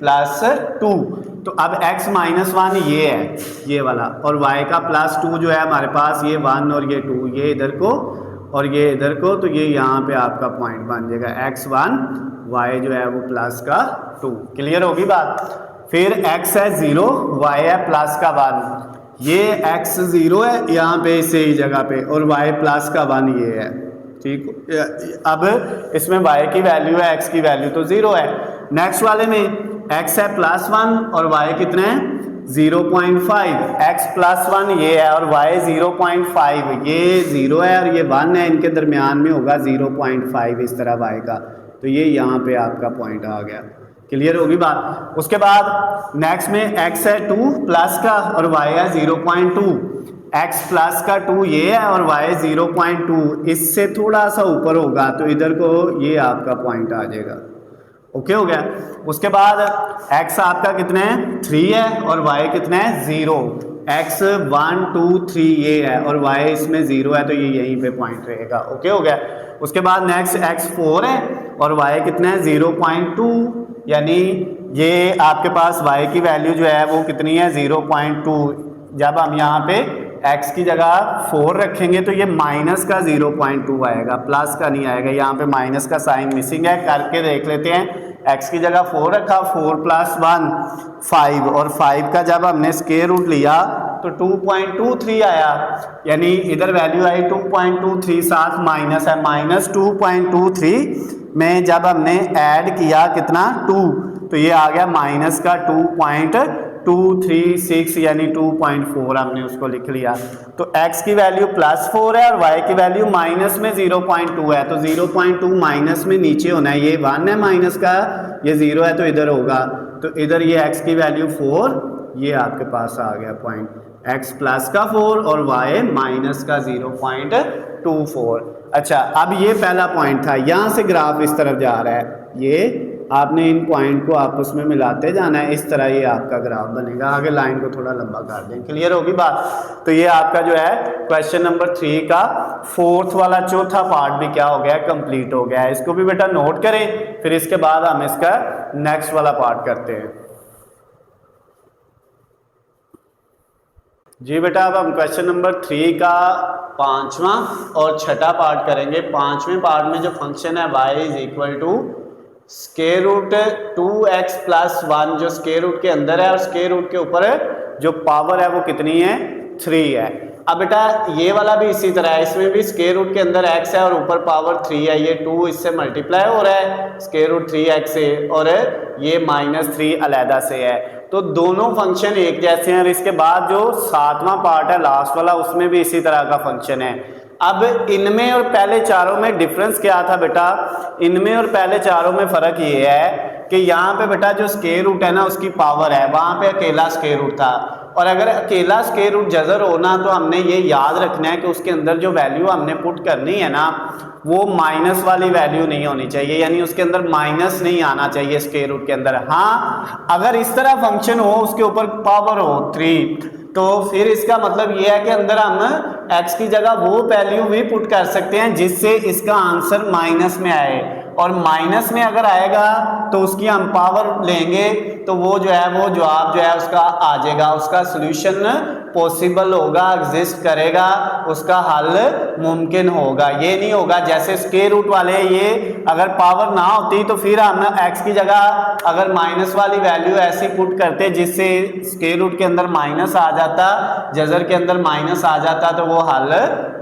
प्लस 2। तो अब x माइनस 1 ये है, ये वाला, और y का प्लस 2 जो है हमारे पास, ये 1 और ये 2, ये इधर को और ये इधर को, तो ये यहाँ पे आपका पॉइंट बन जाएगा x1, y जो है वो प्लस का 2। क्लियर होगी बात। फिर x है 0, y है प्लस का 1, ये x 0 है यहाँ पे इसे ही जगह पे, और y प्लस का 1 ये है, ठीक। अब इसमें y की वैल्यू है, x की वैल्यू तो 0 है। नेक्स्ट वाले में x है प्लस 1 और y कितने हैं 0.5, x प्लस 1 ये है और y 0.5, ये 0 है और ये 1 है, इनके दरमियान में होगा 0.5 इस तरह y का, तो ये यहाँ पे आपका पॉइंट आ गया। क्लियर होगी बात। उसके बाद नेक्स्ट में x है 2 प्लस का और y है 0.2, x प्लस का 2 ये है और y 0.2, इससे थोड़ा सा ऊपर होगा तो इधर को ये आपका पॉइंट आ जाएगा। ओके हो गया। उसके बाद x आपका कितने हैं 3 है और y कितने हैं 0, x 1 2 3 ये है और y इसमें 0 है, तो ये यहीं पे पॉइंट रहेगा। ओके हो गया। उसके बाद नेक्स्ट x 4 है और y कितने हैं 0.2, यानी ये आपके पास y की वैल्यू जो है वो कितनी है 0.2। जब हम यहाँ पे x की जगह 4 रखेंगे तो ये माइनस का 0.2 आएगा, प्लस का नहीं आएगा, यहाँ पे माइनस का साइन मिसिंग है। करके देख लेते हैं। x की जगह 4 रखा, 4 प्लस 1 5, और 5 का जब हमने स्क्वायर रूट लिया तो 2.23 आया, यानी इधर वैल्यू आई 2.23, साथ माइनस है, माइनस 2.23 में जब हमने ऐड किया कितना 2, तो ये आ गया माइनस का 2.236, यानी 2.4 हमने उसको लिख लिया। तो x की वैल्यू प्लस 4 है और y की वैल्यू माइनस में 0.2 है, तो 0.2 माइनस में नीचे होना है, ये 1 है माइनस का, ये 0 है तो इधर होगा, तो इधर ये x की वैल्यू 4, ये आपके पास आ गया पॉइंट, x प्लस का 4 और y माइनस का 0.24। अच्छा, अब ये पहला पॉइंट था, यहाँ से ग्राफ इस तरफ जा रहा है, ये आपने इन पॉइंट को आपस में मिलाते जाना है, इस तरह ये आपका ग्राफ बनेगा। आगे लाइन को थोड़ा लंबा कर दें। क्लियर होगी बात। तो ये आपका जो है क्वेश्चन नंबर 3 का फोर्थ वाला चौथा पार्ट भी क्या हो गया, कंप्लीट हो गया है। इसको भी बेटा नोट करें, फिर इसके बाद हम इसका नेक्स्ट वाला पार्ट करते हैं। जी बेटा, अब हम क्वेश्चन नंबर 3 का 5वां और छठा पार्ट करेंगे। 5वें पार्ट में जो फंक्शन है y is equal to square root 2x plus 1 जो स्क्वायर रूट के अंदर है और स्क्वायर रूट के ऊपर जो पावर है वो कितनी है 3 है। अब बेटा ये वाला भी इसी तरह है, इसमें भी स्क्वायर रूट के अंदर x है और ऊपर पावर 3 है, ये 2 इससे मल्टीप्लाई हो रहा है स्क्वायर रूट 3x से, और ये -3 अलहदा से है, तो दोनों फंक्शन एक जैसे हैं। और इसके बाद जो 7वां पार्ट है लास्ट वाला, उसमें भी इसी तरह का फंक्शन है। अब इनमें और पहले चारों में डिफरेंस क्या था बेटा, इनमें और पहले चारों में फर्क ये है कि यहाँ पे बेटा जो स्क्वायर रूट है ना उसकी पावर है, वहाँ पे अकेला स्क्वायर रूट था, और अगर अकेला स्क्वायर रूट जजर होना तो हमने ये याद रखना है कि उसके अंदर जो वैल्यू हमने पुट करनी है ना वो माइनस वाली वैल्यू नहीं होनी चाहिए, यानी उसके अंदर माइनस नहीं आना चाहिए स्क्वायर रूट के अंदर। हाँ, अगर इस तरह फंक्शन हो उसके ऊपर पावर हो 3, तो फिर इसका मतलब ये है कि अंदर हम x की जगह वो वैल्यू भी पुट कर सकते हैं जिससे इसका आंसर माइनस में आए, और माइनस में अगर आएगा तो उसकी हम पावर लेंगे तो वो जो है वो जवाब जो है उसका आ जाएगा, उसका सॉल्यूशन पॉसिबल होगा, एग्जिस्ट करेगा, उसका हल मुमकिन होगा। ये नहीं होगा जैसे स्क्वायर रूट वाले, ये अगर पावर ना होती तो फिर हम x की जगह अगर माइनस वाली वैल्यू ऐसी पुट करते जिससे स्क्वायर रूट के अंदर माइनस आ जाता, जजर के अंदर माइनस आ जाता, तो वो हल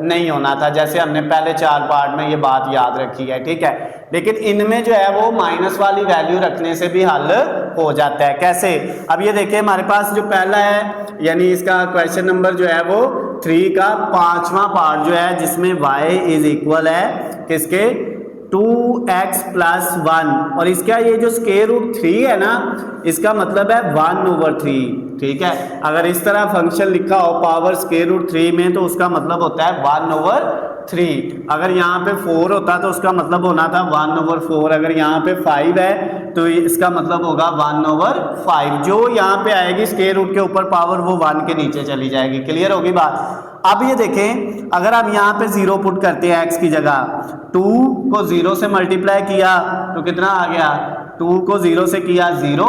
नहीं होना था, जैसे हमने पहले 4 पार्ट में ये बात याद रखी है। ठीक है, लेकिन इनमें जो है वो माइनस वाली वैल्यू रखने से भी हल हो जाता है। कैसे, अब ये देखिए हमारे पास जो पहला है, यानी इसका क्वेश्चन नंबर जो है वो 3 का 5वां पार्ट जो है जिसमें y इज इक्वल है किसके 2x प्लस 1, और इसका ये जो स्क्वायर रूट 3 है ना इसका मतलब है 1/3। ठीक है, अगर इस तरह फंक्शन लिखा हो पावर स्क्वायर रूट 3 में तो उसका मतलब होता है 1/3। अगर यहाँ पे 4 होता तो उसका मतलब होना था 1/4। अगर यहाँ पे 5 है तो इसका मतलब होगा 1/5। जो यहाँ पे आएगी स्क्वायर रूट के ऊपर पावर वो 1 के नीचे चली जाएगी। क्लियर होगी बात। अब ये देखें, अगर आप यहाँ पे 0 पुट करते हैं x की जगह, 2 को 0 से मल्टीप्लाई किया तो कितना आ गया, 2 को 0 से किया 0,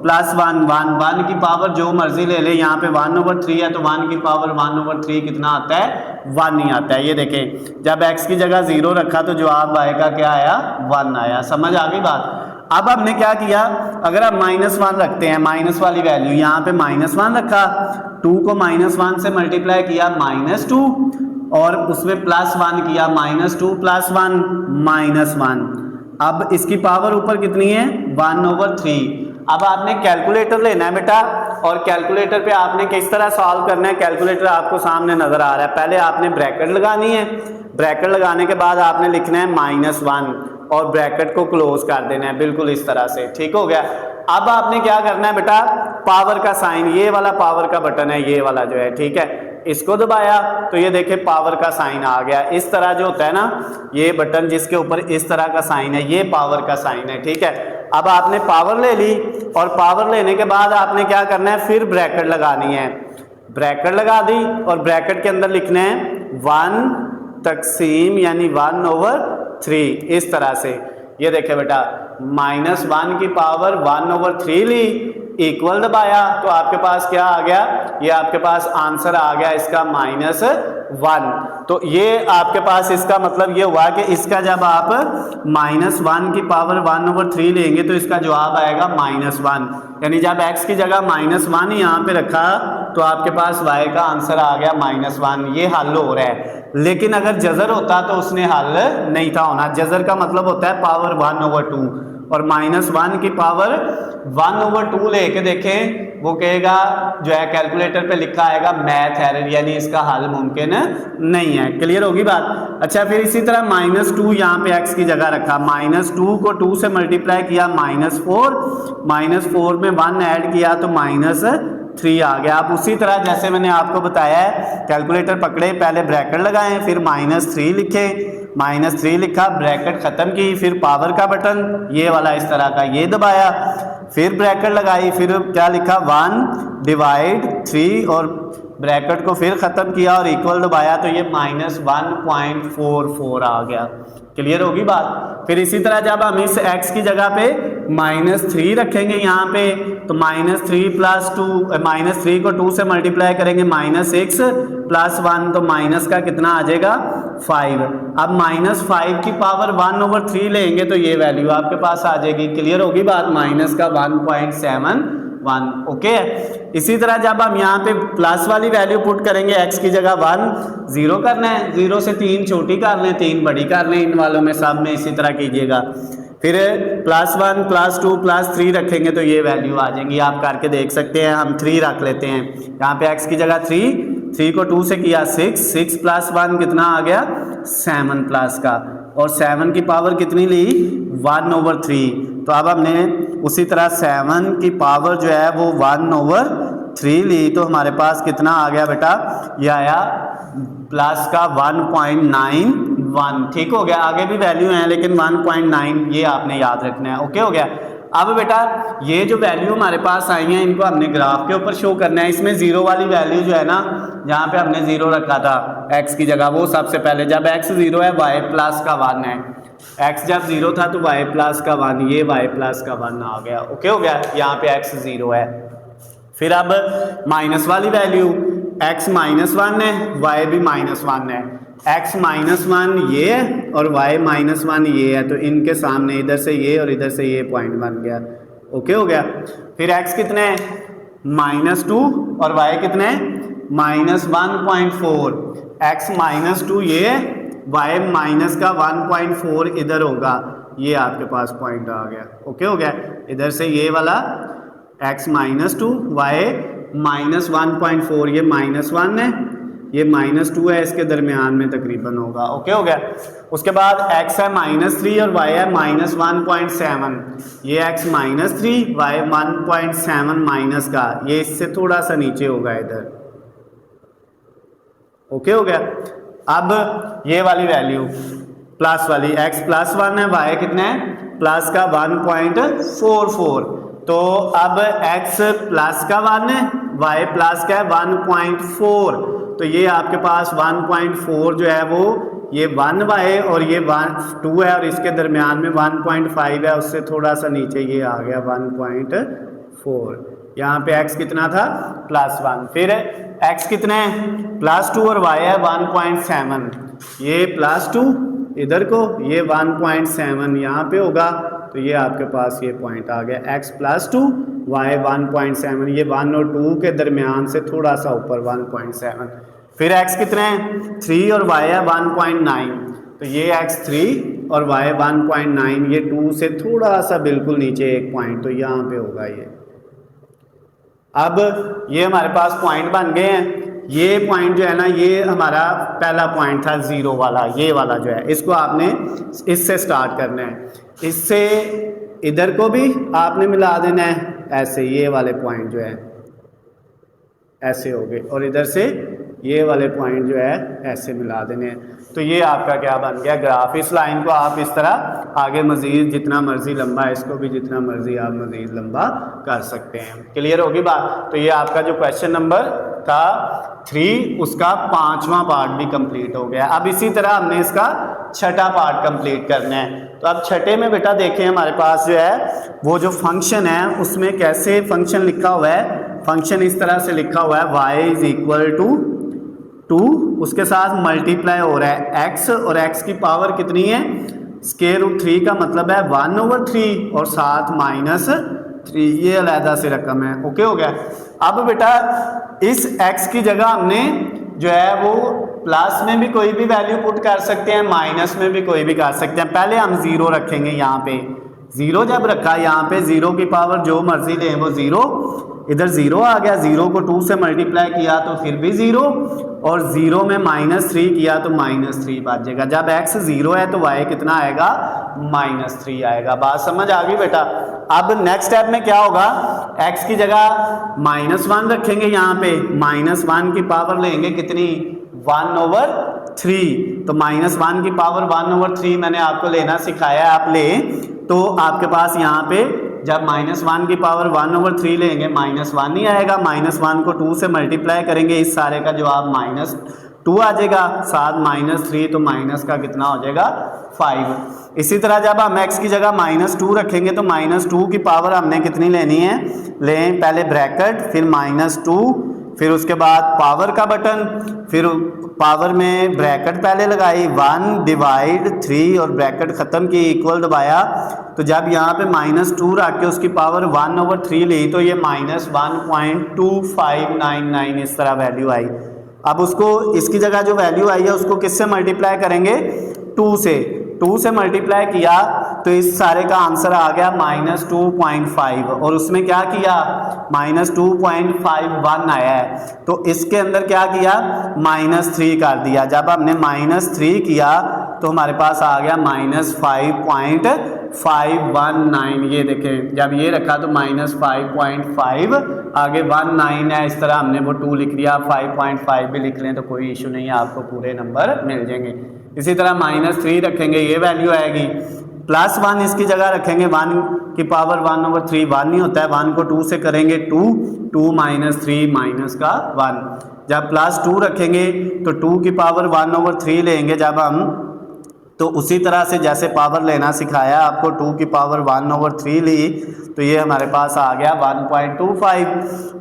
प्लस 1 1 1 की पावर जो मर्जी ले ले, यहाँ पे 1/3 है तो 1 की पावर 1/3 कितना आता है, 1 ही आता है। ये देखें जब x की जगह 0 रखा तो जवाब y का क्या आया, 1 आया। समझ आ गई बात। अब हमने क्या किया, अगर आप -1 रखते हैं, माइनस वाली वैल्यू यहाँ पे -1 रखा, 2 को -1 से मल्टीप्लाई किया -2 और उसमें +1 किया, -2 + 1 -1। अब इसकी पावर ऊपर कितनी है, 1/3। अब आपने कैलकुलेटर लेना है बेटा, और कैलकुलेटर पे आपने किस तरह सॉल्व करना है, कैलकुलेटर आपको सामने नजर आ रहा है। पहले आपने ब्रैकेट लगानी है, ब्रैकेट लगाने के बाद आपने लिखना है -1 और ब्रैकेट को क्लोज कर देना है बिल्कुल इस तरह से, ठीक हो गया। अब आपने क्या करना है बेटा, पावर का साइन, ये वाला पावर का बटन है, ये वाला जो है, ठीक है, इसको दबाया तो ये देखिए पावर का साइन आ गया। इस तरह जो होता है ना, ये बटन जिसके ऊपर इस तरह का साइन है, ये पावर का साइन है, ठीक है। अब आपने पावर ले ली और पावर लेने के बाद आपने क्या करना है, फिर ब्रैकेट लगानी है, ब्रैकेट लगा दी और ब्रैकेट के अंदर लिखना है 1 तकसीम यानी 1/3 इस तरह से। ये देखे बेटा, -1 की पावर 1/3 ली, इक्वल दबाया तो आपके पास क्या आ गया, ये आपके पास आंसर आ गया इसका -1। तो ये आपके पास इसका मतलब ये हुआ कि इसका जब आप -1 की पावर 1/3 लेंगे तो इसका जवाब आएगा -1, यानी जब x की जगह -1 यहाँ पे रखा तो आपके पास y का आंसर आ गया -1। ये हल हो रहा है। लेकिन अगर जजर होता तो उसने हल नहीं था होना। जजर का मतलब होता है पावर 1/2 और -1 की पावर 1/2 लेके देखें, वो कहेगा जो है कैलकुलेटर पे लिखा आएगा मैथ एरर, यानी इसका हल मुमकिन नहीं है। क्लियर होगी बात। अच्छा, फिर इसी तरह -2 यहाँ पे x की जगह रखा, -2 को 2 से मल्टीप्लाई किया -4 में 1 ऐड किया तो -3 आ गया। अब उसी तरह जैसे मैंने आपको बताया है, कैलकुलेटर पकड़े, पहले ब्रैकेट लगाएं, फिर -3 लिखे, -3 लिखा, ब्रैकेट खत्म की, फिर पावर का बटन ये वाला इस तरह का ये दबाया, फिर ब्रैकेट लगाई, फिर क्या लिखा 1/3 और ब्रैकेट को फिर खत्म किया और इक्वल दबाया तो ये -1.44 आ गया। क्लियर होगी बात। फिर इसी तरह जब हम इस x की जगह पे -3 रखेंगे यहाँ पे तो -3 को 2 से मल्टीप्लाई करेंगे -6 + 1 तो माइनस का कितना आ जाएगा 5। अब -5 की पावर 1/3 लेंगे तो ये वैल्यू आपके पास आ जाएगी। क्लियर होगी बात, माइनस का 1.71। ओके। इसी तरह जब हम यहाँ पे प्लस वाली वैल्यू पुट करेंगे, x की जगह 1 0 करना है, 0 से 3 छोटी कर लें, 3 बड़ी कर लें, इन वालों में सब में इसी तरह कीजिएगा। फिर +1 +2 +3 रखेंगे तो ये वैल्यू आ जाएंगी। आप करके देख सकते हैं। हम 3 रख लेते हैं यहाँ पे, x की जगह 3 को 2 से किया 6 + 1 कितना आ गया 7 प्लस का, और 7 की पावर कितनी ली 1/3। तो अब हमने उसी तरह 7 की पावर जो है वो 1/3 ली तो हमारे पास कितना आ गया बेटा, ये आया प्लस का 1.91। ठीक हो गया। आगे भी वैल्यू है लेकिन 1.9 ये आपने याद रखना है। ओके हो गया। अब बेटा ये जो वैल्यू हमारे पास आई हैं इनको हमने ग्राफ के ऊपर शो करना है। इसमें 0 वाली वैल्यू जो है ना, जहाँ पे हमने 0 रखा था x की जगह, वो सबसे पहले जब x 0 है y प्लस का 1 है, x जब 0 था तो y प्लस का 1, ये y प्लस का 1 आ गया। ओके हो गया। यहाँ पे x 0 है। फिर अब माइनस वाली वैल्यू, x -1 है, y भी -1 है, x -1 ये है और y -1 ये है, तो इनके सामने इधर से ये और इधर से ये पॉइंट बन गया। ओके हो गया। फिर x कितने हैं -2 और y कितने हैं -1.4, x -2 ये है, y माइनस का 1.4 इधर होगा, ये आपके पास पॉइंट आ गया। ओके हो गया। इधर से ये वाला x -2 y -1.4, ये -1 है, ये -2 है, इसके दरमियान में तकरीबन होगा। ओके हो गया। उसके बाद x है -3 और y है -1.7, ये x -3 y 1.7 माइनस का, ये इससे थोड़ा सा नीचे होगा इधर। ओके हो गया। अब ये वाली वैल्यू प्लस वाली, x +1 है, y कितने है प्लस का 1.44, तो अब x प्लस का 1 है, y प्लस का है 1.4, तो ये आपके पास 1.4 जो है वो ये 1y और ये 2 है और इसके दरमियान में 1.5 है, उससे थोड़ा सा नीचे ये आ गया 1.5। 4, यहाँ पे x कितना था +1, फिर x कितने हैं +2 और y है 1.7, ये +2 इधर को, ये 1.7 यहाँ पे होगा, तो ये आपके पास ये पॉइंट आ गया x +2 y 1.7, ये 1 और 2 के दरमियान से थोड़ा सा ऊपर 1.7, फिर x कितने हैं 3 और y है 1.9, तो ये x 3 और y 1.9, ये 2 से थोड़ा सा बिल्कुल नीचे एक पॉइंट, तो यहाँ पे होगा ये। अब ये हमारे पास पॉइंट बन गए हैं। ये पॉइंट जो है ना, ये हमारा पहला पॉइंट था 0 वाला, ये वाला जो है, इसको आपने इससे स्टार्ट करना है, इससे इधर को भी आपने मिला देना है ऐसे, ये वाले पॉइंट जो है ऐसे हो गए, और इधर से ये वाले पॉइंट जो है ऐसे मिला देने हैं, तो ये आपका क्या बन गया ग्राफ। इस लाइन को आप इस तरह आगे मज़ीद जितना मर्जी लंबा है, इसको भी जितना मर्जी आप मज़ीद लंबा कर सकते हैं। क्लियर होगी बात। तो ये आपका जो क्वेश्चन नंबर था 3, उसका 5वां पार्ट भी कंप्लीट हो गया। अब इसी तरह हमने इसका छठा पार्ट कंप्लीट करना है। तो अब छठे में बेटा देखें हमारे पास जो है वो जो फंक्शन है उसमें कैसे फंक्शन लिखा हुआ है। फंक्शन इस तरह से लिखा हुआ है y = 2, उसके साथ मल्टीप्लाई हो रहा है x, और x की पावर कितनी है √3 का मतलब है 1/3, और साथ -3, ये अलहदा से रकम है। ओके हो गया। अब बेटा इस x की जगह हमने जो है वो प्लस में भी कोई भी वैल्यू पुट कर सकते हैं, माइनस में भी कोई भी कर सकते हैं। पहले हम 0 रखेंगे, यहाँ पे 0 जब रखा, यहाँ पे 0 की पावर जो मर्जी लें वो 0, इधर 0 आ गया, 0 को 2 से मल्टीप्लाई किया तो फिर भी 0, और 0 में -3 किया तो -3 बचेगा। जब x 0 है तो y कितना आएगा -3 आएगा। बात समझ आ गई बेटा। अब नेक्स्ट स्टेप में क्या होगा, x की जगह -1 रखेंगे, यहाँ पे -1 की पावर लेंगे कितनी 1/3, तो -1 की पावर 1/3 मैंने आपको लेना सिखाया है, आप लें तो आपके पास यहाँ पे जब -1 की पावर 1/3 लेंगे -1 नहीं आएगा, -1 को 2 से मल्टीप्लाई करेंगे, इस सारे का जवाब -2 आ जाएगा, साथ -3 तो माइनस का कितना हो जाएगा 5। इसी तरह जब हम x की जगह -2 रखेंगे तो -2 की पावर हमने कितनी लेनी है, लें पहले ब्रैकेट फिर -2, फिर उसके बाद पावर का बटन, फिर पावर में ब्रैकेट पहले लगाई 1/3 और ब्रैकेट ख़त्म की, इक्वल दबाया, तो जब यहाँ पे -2 रख के उसकी पावर 1/3 ली तो ये -1.2599 इस तरह वैल्यू आई। अब उसको इसकी जगह जो वैल्यू आई है उसको किससे मल्टीप्लाई करेंगे 2 से, 2 से मल्टीप्लाई किया तो इस सारे का आंसर आ गया -2.5, और उसमें क्या किया -2.51 आया है, तो इसके अंदर क्या किया -3 कर दिया। जब हमने -3 किया तो हमारे पास आ गया -5.519, ये देखें जब ये रखा तो -5.5 आगे 19 है, इस तरह हमने वो 2 लिख लिया, 5.5 भी लिख लें तो कोई इशू नहीं है, आपको पूरे नंबर मिल जाएंगे। इसी तरह -3 रखेंगे, ये वैल्यू आएगी, +1 इसकी जगह रखेंगे, 1 की पावर 1/3 1 नहीं होता है, 1 को 2 से करेंगे 2 -3 -1, जब +2 रखेंगे तो 2 की पावर 1/3 लेंगे जब हम, तो उसी तरह से जैसे पावर लेना सिखाया आपको, 2 की पावर 1/3 ली तो ये हमारे पास आ गया 1.25,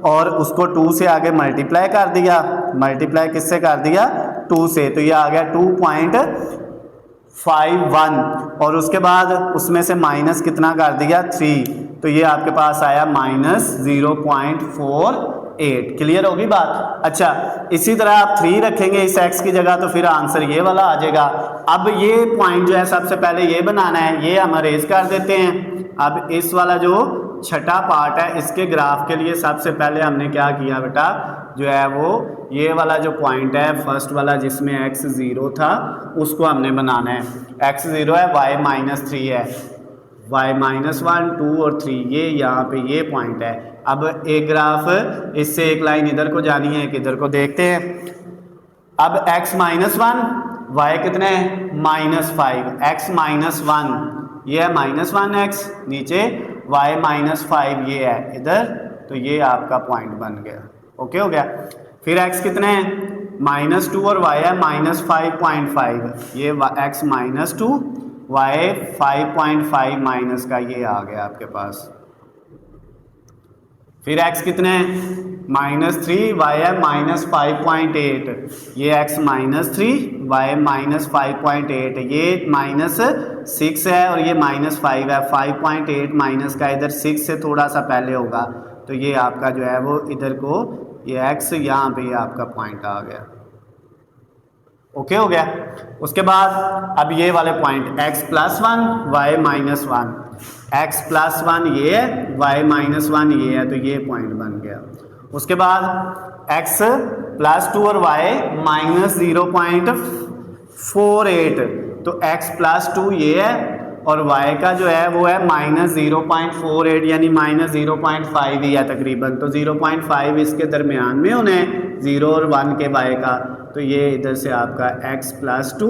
और उसको 2 से आगे मल्टीप्लाई कर दिया, मल्टीप्लाई किससे कर दिया 2 से, तो ये आ गया 2.51, और उसके बाद उसमें से माइनस कितना कर दिया 3, तो ये आपके पास आया -0.48। क्लियर होगी बात। अच्छा इसी तरह आप 3 रखेंगे इस x की जगह तो फिर आंसर ये वाला आ जाएगा। अब ये पॉइंट जो है सबसे पहले ये बनाना है, ये हम अरेज कर देते हैं। अब इस वाला जो छठा पार्ट है इसके ग्राफ के लिए सबसे पहले हमने क्या किया बेटा, जो है वो ये वाला जो पॉइंट है फर्स्ट वाला जिसमें x 0 था उसको हमने बनाना है। x 0 है, y -3 है, y -1 2 और 3 ये यहाँ पे ये पॉइंट है। अब एक ग्राफ इससे एक लाइन इधर को जानी है, एक इधर को देखते हैं। अब x -1 y कितने -5, x -1 ये है -1x नीचे, y -5 ये है इधर, तो ये आपका पॉइंट बन गया। ओके हो गया। फिर x कितने हैं -2 और y है -5.5, ये x -2 y 5.5 माइनस का ये आ गया आपके पास। फिर x कितने हैं -3, y है -5.8, ये x -3 y -5.8, ये -6 है और ये -5 है, 5.8 माइनस का इधर 6 से थोड़ा सा पहले होगा, तो ये आपका जो है वो इधर को ये x यहाँ पे ये आपका पॉइंट आ गया। ओके हो गया। उसके बाद अब ये वाले पॉइंट x +1 y -1, x +1 ये है, y -1 ये है, तो ये पॉइंट बन गया। उसके बाद x +2 और y -0.48, तो x +2 ये है और y का जो है वो है -0.48 यानी -0.5 ही है तकरीबन, तो 0.5 इसके दरमियान में उन्हें 0 और 1 के y का, तो ये इधर से आपका x +2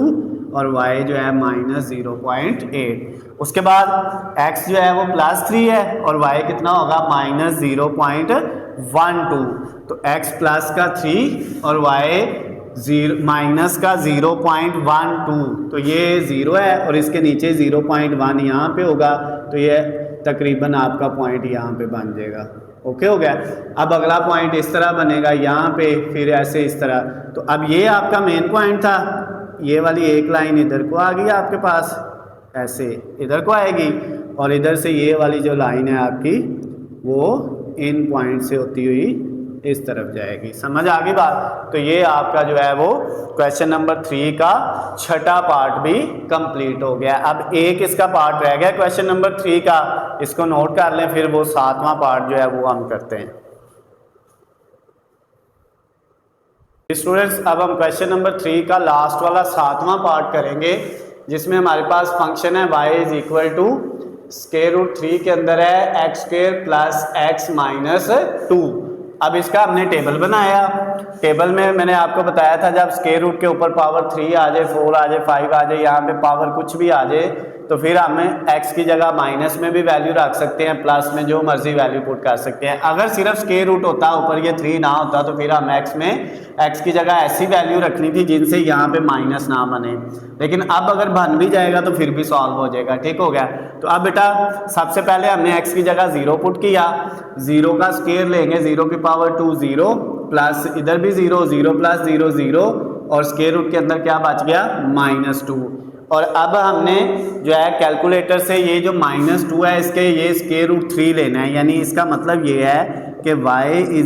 और y जो है -0.8। उसके बाद x जो है वो +3 है और y कितना होगा -0.12, तो x प्लस का 3 और y माइनस का 0.12, तो ये 0 है और इसके नीचे 0.1 यहाँ पे होगा, तो ये तकरीबन आपका पॉइंट यहाँ पे बन जाएगा। ओके हो गया। अब अगला पॉइंट इस तरह बनेगा यहाँ पे, फिर ऐसे इस तरह, तो अब ये आपका मेन पॉइंट था, ये वाली एक लाइन इधर को आ गई आपके पास, ऐसे इधर को आएगी और इधर से ये वाली जो लाइन है आपकी वो इन पॉइंट से होती हुई इस तरफ जाएगी। समझ आ गई बात। तो ये आपका जो है वो क्वेश्चन नंबर 3 का छठा पार्ट भी कंप्लीट हो गया। अब एक इसका पार्ट रह गया क्वेश्चन नंबर 3 का, इसको नोट कर लें, फिर वो 7वां पार्ट जो है वो हम करते हैं। स्टूडेंट्स अब हम क्वेश्चन नंबर 3 का लास्ट वाला 7वां पार्ट करेंगे, जिसमें हमारे पास फंक्शन है y = √3 के अंदर है x² + x - 2। अब इसका हमने टेबल बनाया। टेबल में मैंने आपको बताया था जब स्क्वायर रूट के ऊपर पावर 3 आ जाए, 4 आ जाए, 5 आ जाए, यहाँ पे पावर कुछ भी आ जाए, तो फिर हमें x की जगह माइनस में भी वैल्यू रख सकते हैं, प्लस में जो मर्जी वैल्यू पुट कर सकते हैं। अगर सिर्फ स्क्वायर रूट होता ऊपर ये 3 ना होता तो फिर हम x की जगह ऐसी वैल्यू रखनी थी जिनसे यहाँ पे माइनस ना बने, लेकिन अब अगर बन भी जाएगा तो फिर भी सॉल्व हो जाएगा। ठीक हो गया। तो अब बेटा सबसे पहले हमने x की जगह 0 पुट किया, 0 का स्क्वायर लेंगे, 0 की पावर 2 0 प्लस इधर भी 0, 0 + 0 0 और स्क्वायर रूट के अंदर क्या बच गया -2। और अब हमने जो है कैलकुलेटर से ये जो -2 है इसके ये √3 लेना है, यानी इसका मतलब ये है कि y =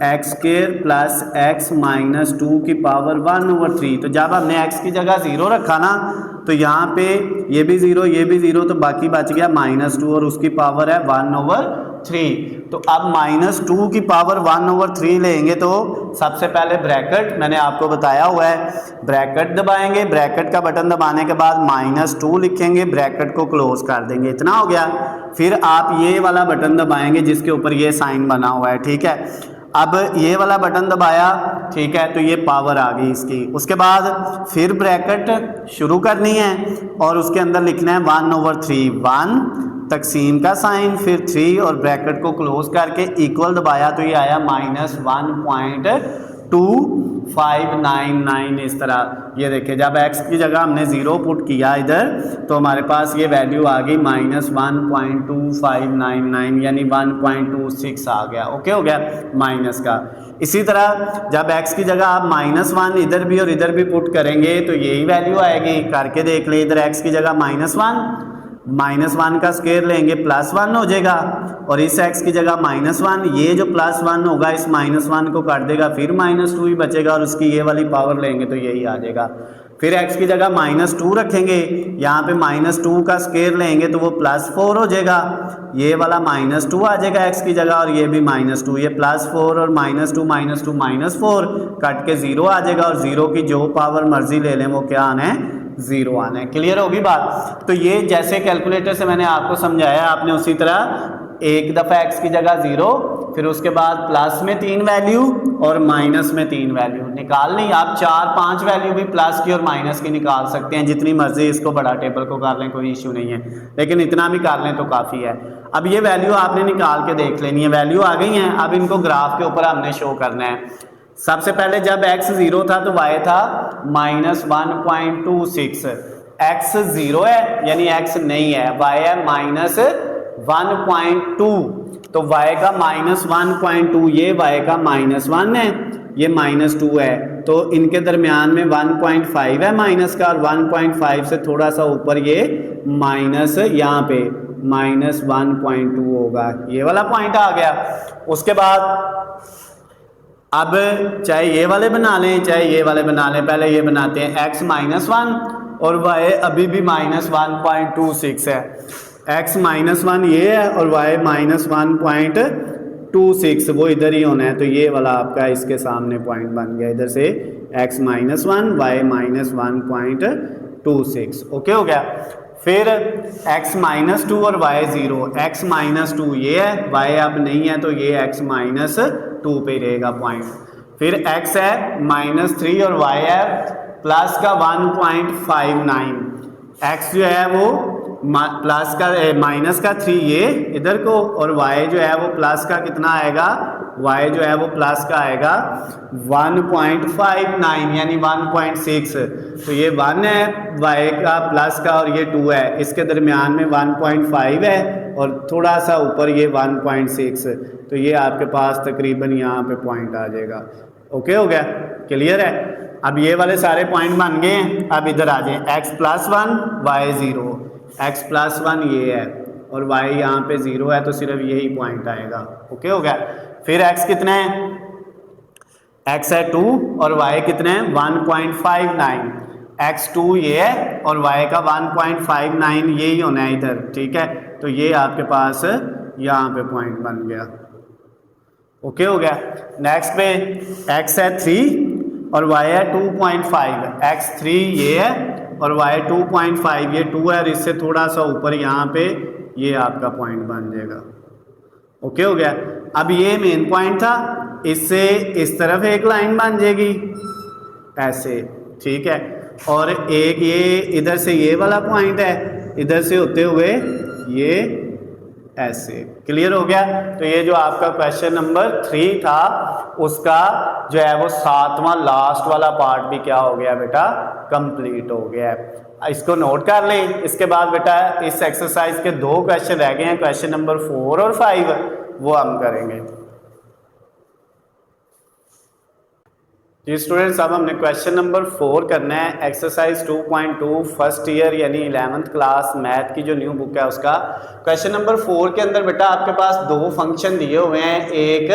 x² + x - 2 की पावर 1/3। तो जब हमने x की जगह 0 रखा ना तो यहाँ पे ये भी 0 ये भी 0, तो बाकी बच गया -2 और उसकी पावर है 1/3। तो अब -2 की पावर 1/3 लेंगे तो सबसे पहले ब्रैकेट मैंने आपको बताया हुआ है, ब्रैकेट दबाएंगे, ब्रैकेट का बटन दबाने के बाद -2 लिखेंगे, ब्रैकेट को क्लोज कर देंगे, इतना हो गया। फिर आप ये वाला बटन दबाएंगे जिसके ऊपर ये साइन बना हुआ है, ठीक है। अब ये वाला बटन दबाया, ठीक है, तो ये पावर आ गई इसकी। उसके बाद फिर ब्रैकेट शुरू करनी है और उसके अंदर लिखना है 1/3, 1 तकसीम का साइन, फिर 3 और ब्रैकेट को क्लोज करके इक्वल दबाया तो ये आया -1.2599। इस तरह ये देखिए जब x की जगह हमने 0 पुट किया इधर तो हमारे पास ये वैल्यू आ गई -1.2599 यानी 1.26 आ गया। ओके हो गया माइनस का। इसी तरह जब x की जगह आप -1 इधर भी और इधर भी पुट करेंगे तो यही वैल्यू आएगी। करके देख ले, इधर x की जगह -1 का स्क्वायर लेंगे +1 हो जाएगा और इस x की जगह -1, ये जो +1 होगा इस -1 को काट देगा, फिर -2 ही बचेगा और उसकी ये वाली पावर लेंगे तो यही आ जाएगा। फिर x की जगह -2 रखेंगे, यहाँ पे -2 का स्क्वायर लेंगे तो वो +4 हो जाएगा, ये वाला -2 आ जाएगा x की जगह और ये भी -2, ये +4 और -2 -4 कट के 0 आ जाएगा और 0 की जो पावर मर्जी ले लें वो क्या आना है 0 आना है। क्लियर होगी बात। तो ये जैसे कैलकुलेटर से मैंने आपको समझाया आपने उसी तरह एक दफ़ा x की जगह 0, फिर उसके बाद प्लस में 3 वैल्यू और माइनस में 3 वैल्यू निकालनी। आप 4-5 वैल्यू भी प्लस की और माइनस की निकाल सकते हैं, जितनी मर्जी इसको बड़ा टेबल को कर लें, कोई इश्यू नहीं है, लेकिन इतना भी कर लें तो काफ़ी है। अब ये वैल्यू आपने निकाल के देख लेनी है, वैल्यू आ गई हैं। अब इनको ग्राफ के ऊपर हमने शो करना है। सबसे पहले जब x 0 था तो y था -1.26, x 0 है यानी x नहीं है, y है -1.2, तो y का -1.2, ये y का -1 है, ये -2 है, तो इनके दरमियान में 1.5 है माइनस का, और 1.5 से थोड़ा सा ऊपर ये माइनस, यहाँ पे -1.2 होगा, ये वाला पॉइंट आ गया। उसके बाद अब चाहे ये वाले बना लें चाहे ये वाले बना लें, पहले ये बनाते हैं, x -1 और y अभी भी -1.26 है, x -1 ये है और y -1.26, वो इधर ही होना है, तो ये वाला आपका इसके सामने पॉइंट बन गया, इधर से x -1 y -1.26, ओके हो गया। फिर x -2 और y 0, x -2 ये है, y अब नहीं है, तो ये x -2 पे रहेगा पॉइंट। फिर x है -3 और y है प्लस का 1.59, x जो है वो प्लस का माइनस का 3 ये इधर को, और y जो है वो प्लस का कितना आएगा, y जो है वो प्लस का आएगा 1.59 यानी 1.6, तो ये 1 है y का प्लस का और ये 2 है, इसके दरमियान में 1.5 है और थोड़ा सा ऊपर ये 1.6, तो ये आपके पास तकरीबन यहाँ पे पॉइंट आ जाएगा, ओके हो गया, क्लियर है। अब ये वाले सारे पॉइंट बन गए हैं, अब इधर आ जाए, x +1 y 0, x +1 ये है और y यहाँ पे 0 है, तो सिर्फ यही पॉइंट आएगा, ओके हो गया। फिर x कितने हैं, x है 2 और y कितने हैं 1.59, x 2 ये है और y का 1.59 यही होना है इधर, ठीक है, तो ये आपके पास यहाँ पे पॉइंट बन गया, ओके हो गया। नेक्स्ट पे x है 3 और y है 2.5, x 3 ये है और y 2.5, ये 2 है और इससे थोड़ा सा ऊपर यहाँ पे ये आपका पॉइंट बन जाएगा, ओके हो गया। अब ये मेन पॉइंट था, इससे इस तरफ एक लाइन बन जाएगी ऐसे, ठीक है, और एक ये इधर से ये वाला पॉइंट है, इधर से होते हुए ये ऐसे, क्लियर हो गया। तो ये जो आपका क्वेश्चन नंबर 3 था उसका जो है वो 7वां लास्ट वाला पार्ट भी क्या हो गया बेटा, कंप्लीट हो गया है। इसको नोट कर लें। इसके बाद बेटा इस एक्सरसाइज के 2 क्वेश्चन रह गए हैं, क्वेश्चन नंबर 4 और 5, वो हम करेंगे। जी स्टूडेंट्स, अब हमने क्वेश्चन नंबर 4 करना है, एक्सरसाइज 2.2 फर्स्ट ईयर यानी 11th क्लास मैथ की जो न्यू बुक है उसका। क्वेश्चन नंबर 4 के अंदर बेटा आपके पास 2 फंक्शन दिए हुए हैं, एक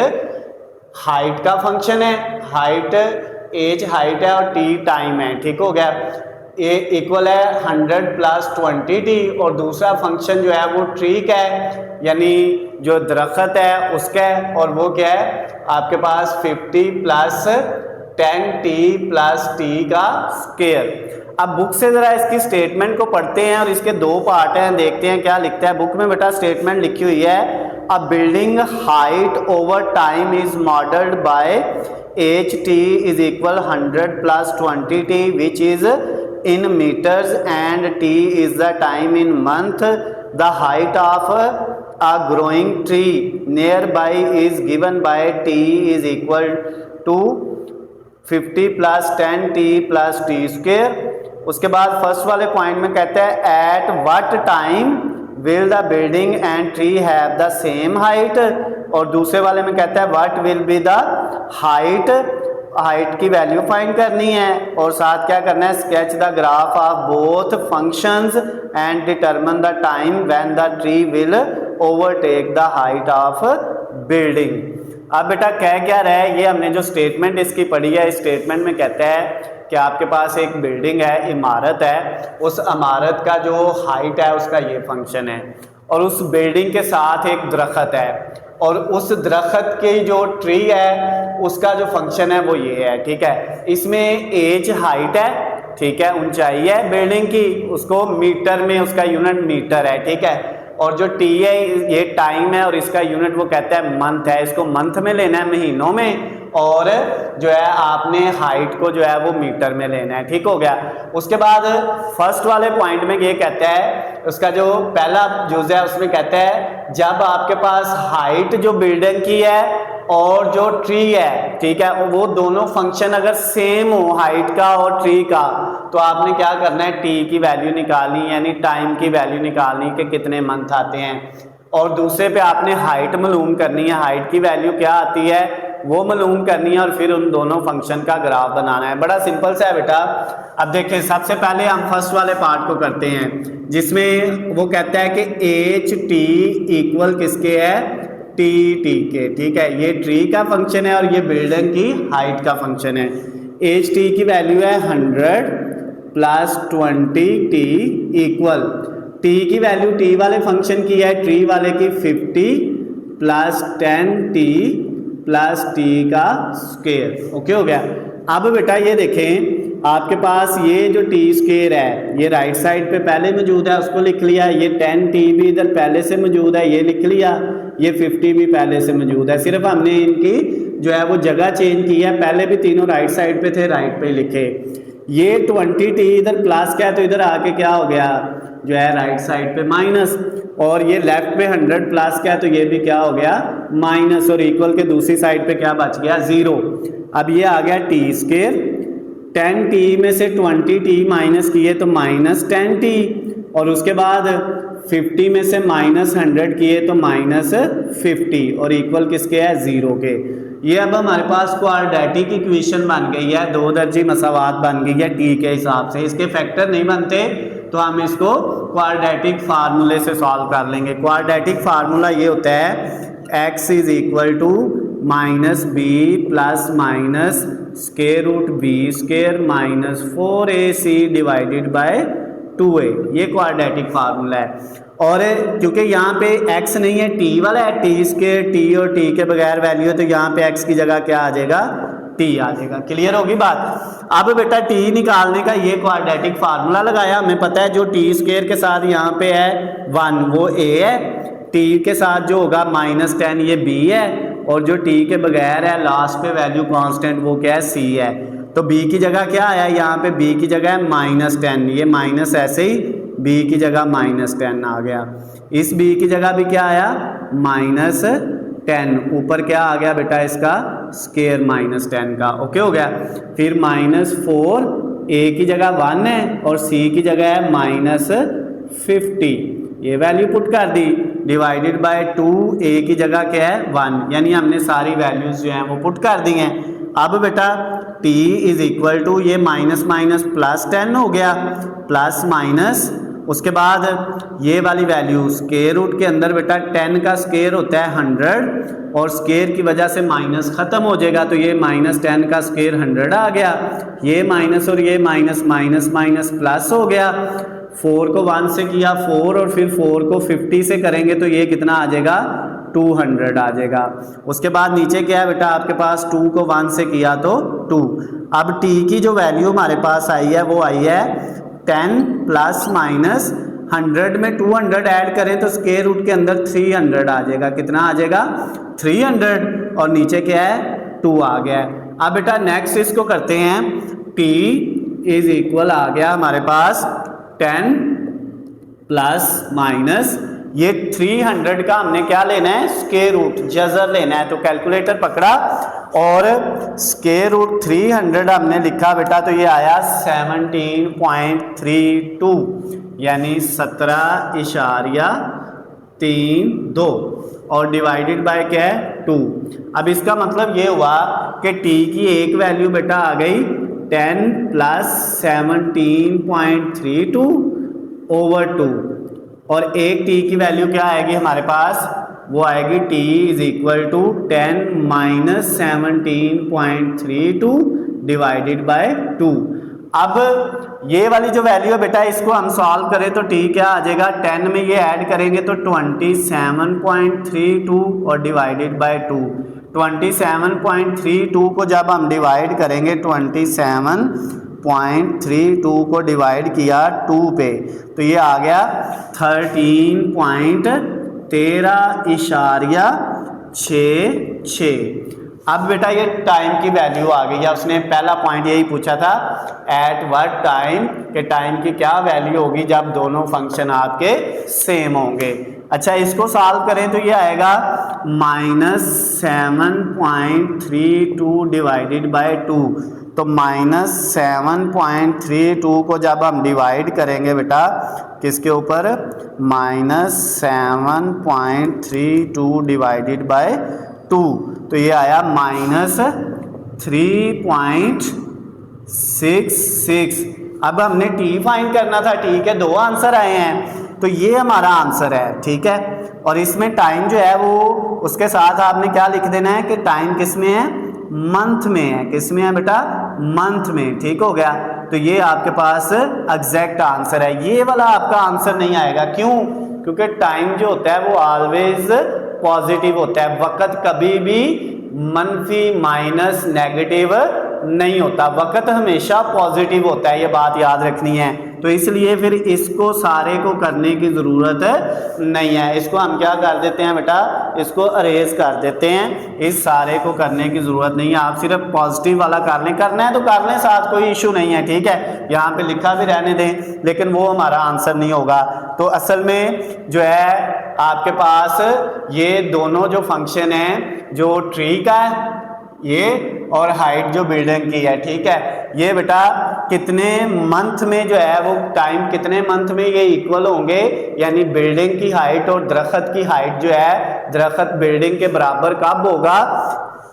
हाइट का फंक्शन है, हाइट एज हाइट है और टी टाइम है, ठीक हो गया। ए इक्वल है 100 + 20t, और दूसरा फंक्शन जो है वो ट्री का है यानी जो दरख्त है उसका है, और वो क्या है आपके पास 50 + 10t + t का स्क्वायर। अब बुक से जरा इसकी स्टेटमेंट को पढ़ते हैं और इसके 2 पार्ट हैं, देखते हैं क्या लिखता है बुक में। बेटा स्टेटमेंट लिखी हुई है, a building height over time is modelled by ht is equal 100 + 20t which is in meters and t is the time in month. The height of a growing tree nearby is given by t is equal to 50 + 10t + t square। उसके बाद फर्स्ट वाले पॉइंट में कहता है at what time will the building and tree have the same height, और दूसरे वाले में कहता है what will be the height, height की वैल्यू फाइंड करनी है, और साथ क्या करना है sketch the graph of both functions and determine the time when the tree will overtake the height of building. अब बेटा कह क्या रहा है, ये हमने जो स्टेटमेंट इसकी पढ़ी है, इस स्टेटमेंट में कहता है कि आपके पास एक बिल्डिंग है, इमारत है, उस इमारत का जो हाइट है उसका ये फंक्शन है, और उस बिल्डिंग के साथ एक दरख्त है, और उस दरख्त की जो ट्री है उसका जो फंक्शन है वो ये है, ठीक है। इसमें एज हाइट है, ठीक है, ऊंचाई है बिल्डिंग की, उसको मीटर में उसका यूनिट मीटर है, ठीक है, और जो टी है ये टाइम है और इसका यूनिट वो कहता है मंथ है, इसको मंथ में लेना है महीनों में, और जो है आपने हाइट को जो है वो मीटर में लेना है, ठीक हो गया। उसके बाद फर्स्ट वाले पॉइंट में ये कहता है, उसका जो पहला जुज़ है उसमें कहता है जब आपके पास हाइट जो बिल्डिंग की है और जो ट्री है, ठीक है, वो दोनों फंक्शन अगर सेम हो हाइट का और ट्री का, तो आपने क्या करना है टी की वैल्यू निकालनी, यानी टाइम की वैल्यू निकालनी कि कितने मंथ आते हैं। और दूसरे पे आपने हाइट मालूम करनी है, हाइट की वैल्यू क्या आती है वो मालूम करनी है, और फिर उन दोनों फंक्शन का ग्राफ बनाना है। बड़ा सिंपल सा है बेटा। अब देखें, सबसे पहले हम फर्स्ट वाले पार्ट को करते हैं, जिसमें वो कहता है कि एच टी इक्वल किसके है, टी टी के। ठीक है, ये ट्री का फंक्शन है और ये बिल्डिंग की हाइट का फंक्शन है। एच टी की वैल्यू है 100 प्लस 20 टी इक्वल, टी की वैल्यू टी वाले फंक्शन की है, ट्री वाले की 50 प्लस 10 टी प्लस टी का स्क्वायर। ओके हो गया। अब बेटा ये देखें, आपके पास ये जो टी स्क्वायर है ये राइट साइड पे पहले मौजूद है, उसको लिख लिया। ये 10 टी भी इधर पहले से मौजूद है, ये लिख लिया। ये 50 भी पहले से मौजूद है, सिर्फ हमने इनकी जो है वो जगह चेंज की है। पहले भी तीनों राइट साइड पे थे, राइट पे लिखे। ये 20 टी इधर प्लस का है तो इधर आके क्या हो गया जो है राइट साइड पे माइनस, और ये लेफ्ट पे 100 प्लस का है तो ये भी क्या हो गया माइनस, और इक्वल के दूसरी साइड पे क्या बच गया 0। अब ये आ गया टी स्क्वायर, 10 टी में से 20 टी माइनस किए तो माइनस 10 टी, और उसके बाद 50 में से माइनस 100 किए तो माइनस 50, और इक्वल किसके है 0 के। ये अब हमारे पास क्वाड्रेटिक इक्वेशन बन गई है, दो दर्जी मसावात बन गई है टी के हिसाब से। इसके फैक्टर नहीं बनते तो हम इसको क्वाड्रेटिक फार्मूले से सॉल्व कर लेंगे। क्वाड्रेटिक फार्मूला ये होता है x is equal to minus B plus minus square root B square minus 4ac divided by 2a। ये क्वाड्रेटिक फार्मूला है। और क्योंकि यहाँ पे x नहीं है, t वाला है, t स्क्वायर, t और t के बगैर वैल्यू है, तो यहाँ पे x की जगह क्या आ जाएगा t आ जाएगा। क्लियर होगी बात। अब बेटा t निकालने का ये क्वाड्रेटिक फार्मूला लगाया, हमें पता है जो t स्क्वायर के साथ यहाँ पे है 1 वो a है, t के साथ जो होगा माइनस 10 ये b है, और जो t के बगैर है लास्ट पे वैल्यू कांस्टेंट वो क्या है c है। तो b की जगह क्या आया, यहाँ पे b की जगह है माइनस 10, ये माइनस ऐसे ही b की जगह माइनस 10 आ गया। इस b की जगह भी क्या आया माइनस 10, ऊपर क्या आ गया बेटा इसका स्क्वायर माइनस 10 का। ओके हो गया। फिर माइनस 4, a की जगह 1 है और c की जगह है माइनस 50, ये वैल्यू पुट कर दी, डिवाइडेड बाय 2, a की जगह क्या है 1, यानी हमने सारी वैल्यूज जो हैं वो पुट कर दी हैं। अब बेटा t इज इक्वल टू ये माइनस माइनस प्लस 10 हो गया, प्लस माइनस, उसके बाद ये वाली वैल्यू स्क्वायर रूट के अंदर बेटा 10 का स्क्वायर होता है 100, और स्क्वायर की वजह से माइनस खत्म हो जाएगा, तो ये माइनस 10 का स्क्वायर 100 आ गया, ये माइनस और ये माइनस, माइनस माइनस प्लस हो गया। 4 को 1 से किया 4, और फिर 4 को 50 से करेंगे तो ये कितना आ जाएगा 200 आ जाएगा। उसके बाद नीचे क्या है बेटा आपके पास 2 को 1 से किया तो 2। अब t की जो वैल्यू हमारे पास आई है वो आई है 10 प्लस माइनस 100 में 200 ऐड करें तो स्क्वायर रूट के अंदर 300 आ जाएगा। कितना आ जाएगा 300, और नीचे क्या है 2 आ गया है। अब बेटा नेक्स्ट इसको करते हैं, t इज इक्वल आ गया हमारे पास 10 प्लस माइनस ये 300 का हमने क्या लेना है स्क्वायर रूट, जजर लेना है, तो कैलकुलेटर पकड़ा और स्क्वायर रूट 300 हमने लिखा बेटा, तो ये आया 17.32 यानी 17.32 और डिवाइडेड बाय क्या है 2। अब इसका मतलब ये हुआ कि t की एक वैल्यू बेटा आ गई 10 प्लस 17.32 ओवर 2, और एक t की वैल्यू क्या आएगी हमारे पास, वो आएगी t is equal to 10 minus 17.32 divided by 2। अब ये वाली जो वैल्यू है बेटा इसको हम सॉल्व करें तो t क्या आ जाएगा, 10 में ये ऐड करेंगे तो 27.32 और डिवाइडेड बाय 2। 27.32 को जब हम डिवाइड करेंगे 27.32 को डिवाइड किया 2 पे तो ये आ गया 13.66। अब बेटा ये टाइम की वैल्यू आ गई है, उसने पहला पॉइंट यही पूछा था एट व्हाट टाइम, के टाइम की क्या वैल्यू होगी जब दोनों फंक्शन आपके सेम होंगे। अच्छा इसको सॉल्व करें तो ये आएगा -7.32 डिवाइडेड बाय 2, तो -7.32 को जब हम डिवाइड करेंगे बेटा किसके ऊपर, -7.32 डिवाइडेड बाय 2, तो ये आया -3.66। अब हमने टी फाइंड करना था, टी के 2 आंसर आए हैं, तो ये हमारा आंसर है, ठीक है। और इसमें टाइम जो है वो उसके साथ आपने क्या लिख देना है कि टाइम किस में है, मंथ में है। किस में है बेटा, मंथ में, ठीक हो गया। तो ये आपके पास एग्जैक्ट आंसर है। ये वाला आपका आंसर नहीं आएगा, क्यों, क्योंकि टाइम जो होता है वो ऑलवेज पॉजिटिव होता है, वक्त कभी भी मनफी माइनस नेगेटिव नहीं होता, वक्त हमेशा पॉजिटिव होता है, ये बात याद रखनी है। तो इसलिए फिर इसको सारे को करने की ज़रूरत नहीं है, इसको हम क्या कर देते हैं बेटा, इसको अरेज कर देते हैं, इस सारे को करने की ज़रूरत नहीं है। आप सिर्फ पॉजिटिव वाला कर लें, करना है तो कर लें, साथ कोई इशू नहीं है, ठीक है। यहाँ पे लिखा भी रहने दें, लेकिन वो हमारा आंसर नहीं होगा। तो असल में जो है आपके पास ये दोनों जो फंक्शन हैं, जो ट्री का है ये और हाइट जो बिल्डिंग की है, ठीक है, ये बेटा कितने मंथ में जो है वो टाइम कितने मंथ में ये इक्वल होंगे, यानी बिल्डिंग की हाइट और दरख्त की हाइट जो है, दरख्त बिल्डिंग के बराबर कब होगा,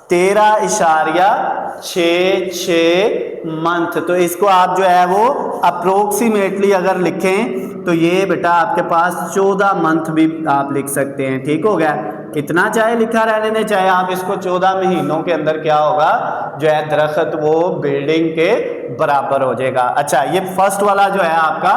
13.66 मंथ। तो इसको आप जो है वो अप्रोक्सीमेटली अगर लिखें तो ये बेटा आपके पास 14 मंथ भी आप लिख सकते हैं, ठीक हो गया। इतना चाहे लिखा रहने दें, चाहे आप इसको 14 महीनों के अंदर क्या होगा जो है दरख्त वो बिल्डिंग के बराबर हो जाएगा। अच्छा, ये फर्स्ट वाला जो है आपका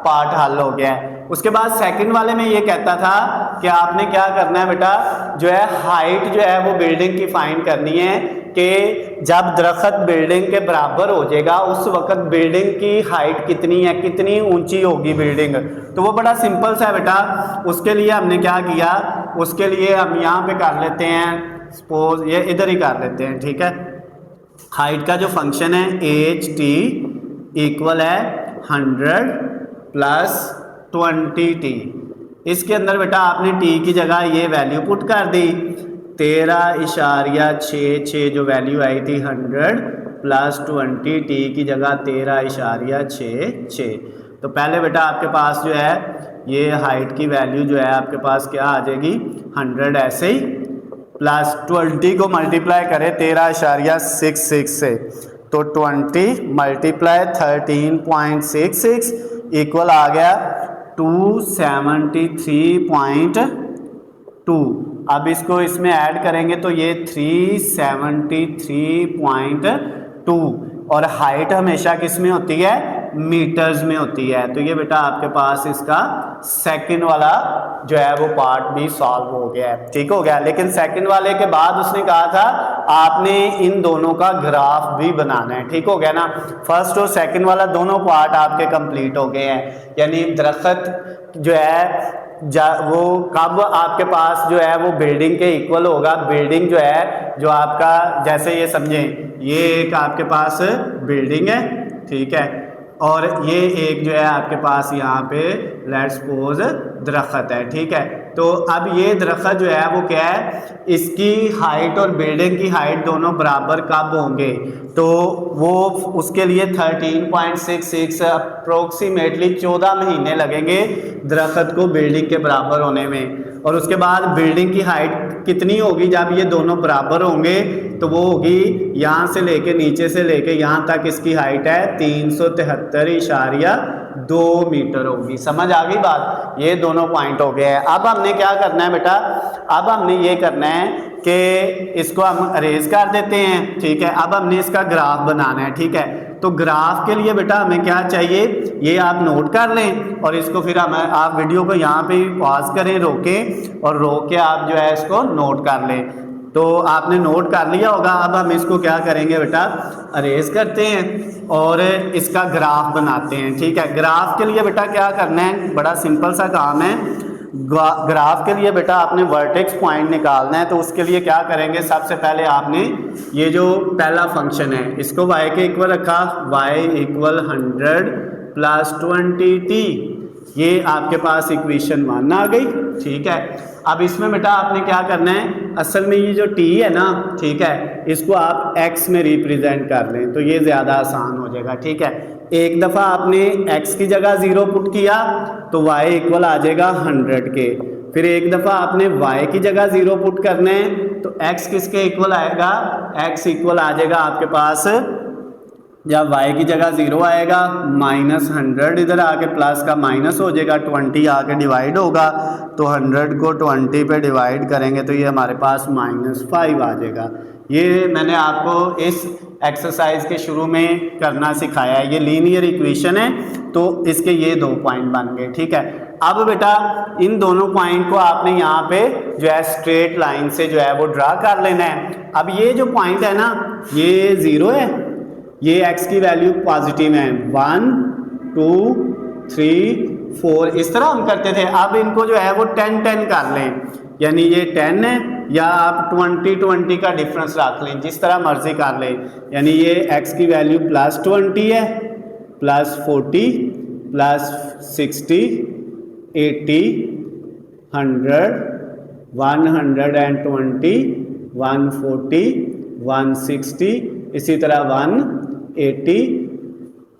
पार्ट हल हो गया है। उसके बाद सेकंड वाले में ये कहता था कि आपने क्या करना है बेटा, जो है हाइट जो है वो बिल्डिंग की फाइंड करनी है कि जब दरख्त बिल्डिंग के बराबर हो जाएगा उस वक्त बिल्डिंग की हाइट कितनी है, कितनी ऊंची होगी बिल्डिंग। तो वो बड़ा सिंपल सा है बेटा, उसके लिए हमने क्या किया, उसके लिए हम यहाँ पे कर लेते हैं, सपोज ये इधर ही कर लेते हैं, ठीक है। हाइट का जो फंक्शन है HT इक्वल है 100 + 20t। इसके अंदर बेटा आपने t की जगह ये वैल्यू पुट कर दी, 13.66 जो वैल्यू आई थी 100 + 20t की जगह 13.66। तो पहले बेटा आपके पास जो है ये हाइट की वैल्यू जो है आपके पास क्या आ जाएगी, 100 ऐसे ही प्लस 20 को मल्टीप्लाई करें 13.66 से, तो 20 × 13.66 इक्वल आ गया 273.2। अब इसको इसमें ऐड करेंगे तो ये 373.2, और हाइट हमेशा किस में होती है, मीटर्स में होती है। तो ये बेटा आपके पास इसका सेकंड वाला जो है वो पार्ट भी सॉल्व हो गया है, ठीक हो गया। लेकिन सेकंड वाले के बाद उसने कहा था आपने इन दोनों का ग्राफ भी बनाना है, ठीक हो गया ना। फर्स्ट और सेकंड वाला दोनों पार्ट आपके कंप्लीट हो गए हैं, यानी दरख्त जो है वो कब आपके पास जो है वो बिल्डिंग के इक्वल होगा। बिल्डिंग जो है जो आपका, जैसे ये समझें, ये एक आपके पास बिल्डिंग है, ठीक है, और ये एक जो है आपके पास यहाँ पे लेट्स सपोज दरख्त है, ठीक है। तो अब ये दरख्त जो है वो क्या है, इसकी हाइट और बिल्डिंग की हाइट दोनों बराबर कब होंगे, तो वो उसके लिए 13.66 अप्रोक्सीमेटली 14 महीने लगेंगे दरख्त को बिल्डिंग के बराबर होने में। और उसके बाद बिल्डिंग की हाइट कितनी होगी जब ये दोनों बराबर होंगे, तो वो होगी यहाँ से लेके नीचे से लेके यहाँ तक इसकी हाइट है 373.2 मीटर होगी। समझ आ गई बात, ये दोनों पॉइंट हो गए हैं। अब हमने क्या करना है बेटा, अब हमने ये करना है कि इसको हम अरेज कर देते हैं, ठीक है। अब हमने इसका ग्राफ बनाना है, ठीक है। तो ग्राफ के लिए बेटा हमें क्या चाहिए, ये आप नोट कर लें, और इसको फिर हम आप वीडियो को यहाँ पे पॉज करें, रोकें, और रोक के आप जो है इसको नोट कर लें। तो आपने नोट कर लिया होगा। अब हम इसको क्या करेंगे बेटा, अरेज करते हैं और इसका ग्राफ बनाते हैं, ठीक है। ग्राफ के लिए बेटा क्या करना है, बड़ा सिंपल सा काम है। ग्राफ के लिए बेटा आपने वर्टेक्स पॉइंट निकालना है। तो उसके लिए क्या करेंगे, सबसे पहले आपने ये जो पहला फंक्शन है इसको y के इक्वल रखा, y = 100 + 20t, ये आपके पास इक्वेशन 1 आ गई, ठीक है। अब इसमें बेटा आपने क्या करना है, असल में ये जो t है ना, ठीक है, इसको आप x में रिप्रेजेंट कर लें तो ये ज़्यादा आसान हो जाएगा, ठीक है। एक दफ़ा आपने x की जगह 0 पुट किया तो y इक्वल आ जाएगा 100 के। फिर एक दफ़ा आपने y की जगह 0 पुट करना है तो x किसके इक्वल आएगा, x इक्वल आ जाएगा आपके पास, जब y की जगह 0 आएगा -100 इधर आके प्लस का माइनस हो जाएगा, 20 आके डिवाइड होगा तो 100 को 20 पे डिवाइड करेंगे तो ये हमारे पास -5 आ जाएगा। ये मैंने आपको इस एक्सरसाइज के शुरू में करना सिखाया है। ये लीनियर इक्वेशन है तो इसके ये 2 पॉइंट बन गए, ठीक है। अब बेटा इन दोनों पॉइंट को आपने यहाँ पे जो है स्ट्रेट लाइन से जो है वो ड्रा कर लेना है। अब ये जो पॉइंट है ना ये 0 है, ये x की वैल्यू पॉजिटिव है, 1 2 3 4 इस तरह हम करते थे। अब इनको जो है वो 10 10 कर लें, यानी ये 10 है या आप 20 20 का डिफरेंस रख लें, जिस तरह मर्जी कर लें। यानी ये x की वैल्यू +20 है, +40 +60 80 100 120 140 160 इसी तरह 180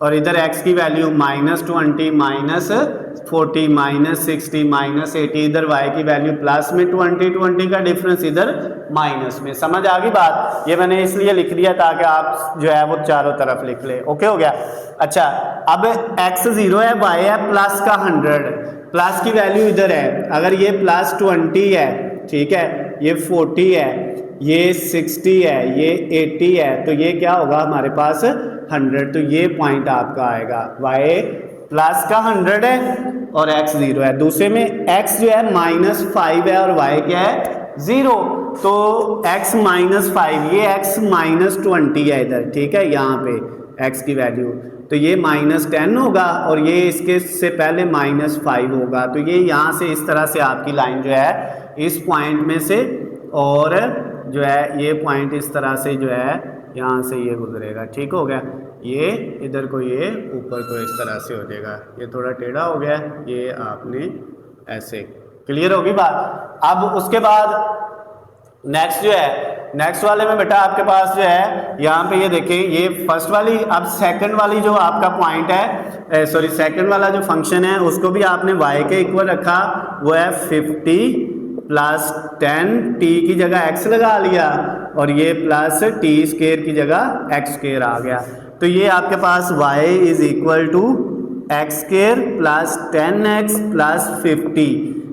और इधर x की वैल्यू -20 -40 -60 -80, इधर y की वैल्यू प्लस में 20 20 का डिफरेंस इधर माइनस में। समझ आ गई बात? ये मैंने इसलिए लिख दिया ताकि आप जो है वो चारों तरफ लिख ले। ओके हो गया। अच्छा अब x 0 है, y है प्लस का 100, प्लस की वैल्यू इधर है, अगर ये +20 है, ठीक है, ये 40 है, ये 60 है, ये 80 है, तो ये क्या होगा हमारे पास 100। तो ये पॉइंट आपका आएगा, y प्लस का 100 है और x 0 है। दूसरे में x जो है -5 है और y क्या है 0, तो x -5, ये x -20 है इधर, ठीक है, यहाँ पे x की वैल्यू, तो ये -10 होगा और ये इसके से पहले -5 होगा। तो ये यहाँ से इस तरह से आपकी लाइन जो है इस पॉइंट में से और जो है ये पॉइंट इस तरह से जो है यहाँ से ये गुजरेगा, ठीक हो गया। ये इधर को ये ऊपर को इस तरह से हो जाएगा, ये थोड़ा टेढ़ा हो गया, ये आपने ऐसे, क्लियर होगी बात। अब उसके बाद नेक्स्ट जो है, नेक्स्ट वाले में बेटा आपके पास जो है यहाँ पे ये देखें, ये फर्स्ट वाली, अब सेकंड वाली जो आपका पॉइंट है, सॉरी सेकंड वाला जो फंक्शन है उसको भी आपने y के इक्वल रखा, वो है 50 +10 t की जगह x लगा लिया और ये प्लस t² की जगह x² आ गया। तो ये आपके पास y = x² + 10x + 50,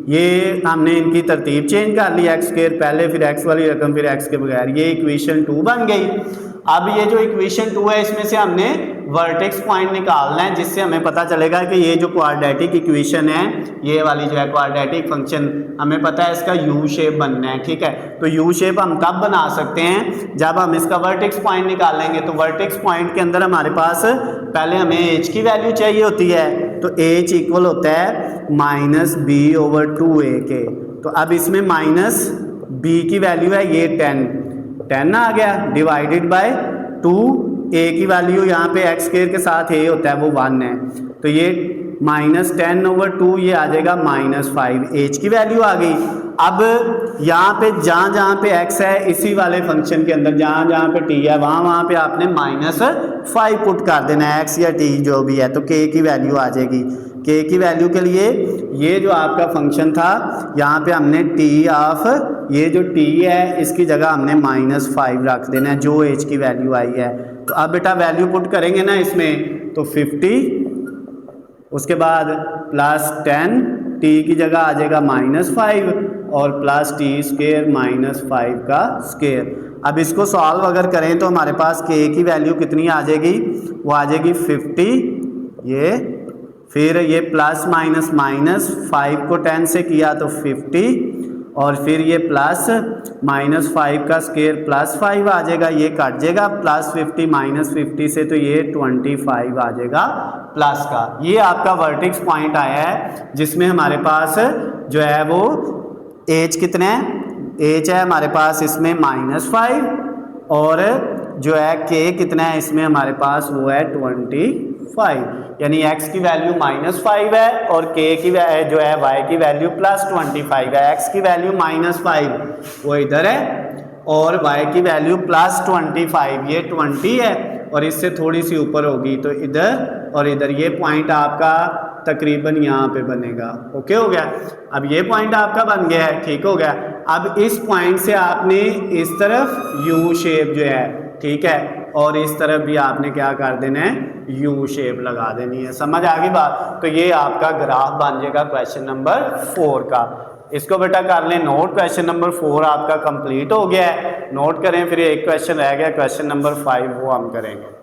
ये हमने इनकी तरतीब चेंज कर ली, x² पहले फिर x वाली रकम फिर x के बगैर, ये इक्वेशन 2 बन गई। अब ये जो इक्वेशन 2 है इसमें से हमने वर्टेक्स पॉइंट निकालना है, जिससे हमें पता चलेगा कि ये जो क्वाड्रेटिक इक्वेशन है, ये वाली जो है क्वाड्रेटिक फंक्शन, हमें पता है इसका यू शेप बनना है, ठीक है। तो यू शेप हम तब बना सकते हैं जब हम इसका वर्टेक्स पॉइंट निकालेंगे। तो वर्टेक्स पॉइंट के अंदर हमारे पास पहले हमें h की वैल्यू चाहिए होती है, तो h इक्वल होता है -b/2a के। तो अब इसमें -b की वैल्यू है ये 10 आ गया, डिवाइडेड बाय 2, a की वैल्यू यहाँ पे x² के साथ a होता है वो 1 है, तो ये -10/2 ये आ जाएगा -5, h की वैल्यू आ गई। अब यहाँ पे जहाँ पे x है इसी वाले फंक्शन के अंदर जहाँ पे t है वहाँ पे आपने -5 पुट कर देना है, x या t जो भी है, तो k की वैल्यू आ जाएगी। k की वैल्यू के लिए ये जो आपका फंक्शन था यहाँ पे हमने ये जो t है इसकी जगह हमने -5 रख देना है, जो h की वैल्यू आई है। तो अब बेटा वैल्यू पुट करेंगे ना इसमें, तो 50, उसके बाद +10, t की जगह आ जाएगा -5 और +t² -5 का स्क्वायर। अब इसको सॉल्व अगर करें तो हमारे पास k की वैल्यू कितनी आ जाएगी, वो आ जाएगी 50, ये फिर ये प्लस माइनस माइनस 5 को 10 से किया तो 50 और फिर ये प्लस -5 का स्क्वायर +5 आ जाएगा, ये कट जाएगा, +50 -50 से तो ये 25 आ जाएगा प्लस का। ये आपका वर्टेक्स पॉइंट आया है जिसमें हमारे पास जो है वो एज कितने है, एज है हमारे पास इसमें -5 और जो है के कितना है इसमें हमारे पास वो है 25, यानी x की वैल्यू -5 है और k की जो है y की वैल्यू +25 है। x की वैल्यू -5 वो इधर है और y की वैल्यू +25 ये 20 है और इससे थोड़ी सी ऊपर होगी तो इधर और इधर, ये पॉइंट आपका तकरीबन यहाँ पे बनेगा। ओके हो गया। अब ये पॉइंट आपका बन गया है, ठीक हो गया। अब इस पॉइंट से आपने इस तरफ यू शेप जो है, ठीक है, और इस तरफ भी आपने क्या कर देना है, यू शेप लगा देनी है। समझ आ गई बात? तो ये आपका ग्राफ बन जाएगा क्वेश्चन नंबर 4 का। इसको बेटा कर लें नोट, क्वेश्चन नंबर 4 आपका कंप्लीट हो गया है। नोट करें, फिर एक क्वेश्चन रह गया, क्वेश्चन नंबर 5, वो हम करेंगे।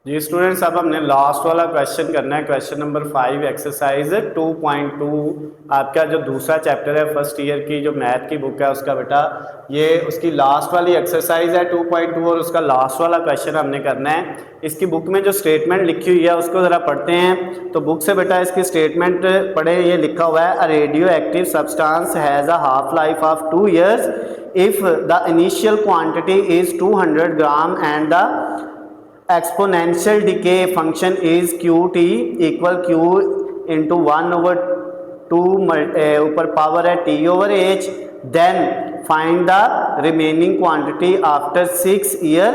जी स्टूडेंट्स, अब हमने लास्ट वाला क्वेश्चन करना है, क्वेश्चन नंबर 5 एक्सरसाइज 2.2 आपका जो दूसरा चैप्टर है फर्स्ट ईयर की जो मैथ की बुक है उसका बेटा, ये उसकी लास्ट वाली एक्सरसाइज है 2.2 और उसका लास्ट वाला क्वेश्चन हमने करना है। इसकी बुक में जो स्टेटमेंट लिखी हुई है उसको ज़रा पढ़ते हैं। तो बुक से बेटा इसकी स्टेटमेंट पढ़े, ये लिखा हुआ है, a radio active substance has a half life of 2 years if the initial quantity is 200 gram and the exponential decay function is qt equal q into 1/2 ऊपर पावर है t over h, then find the remaining quantity after 6 year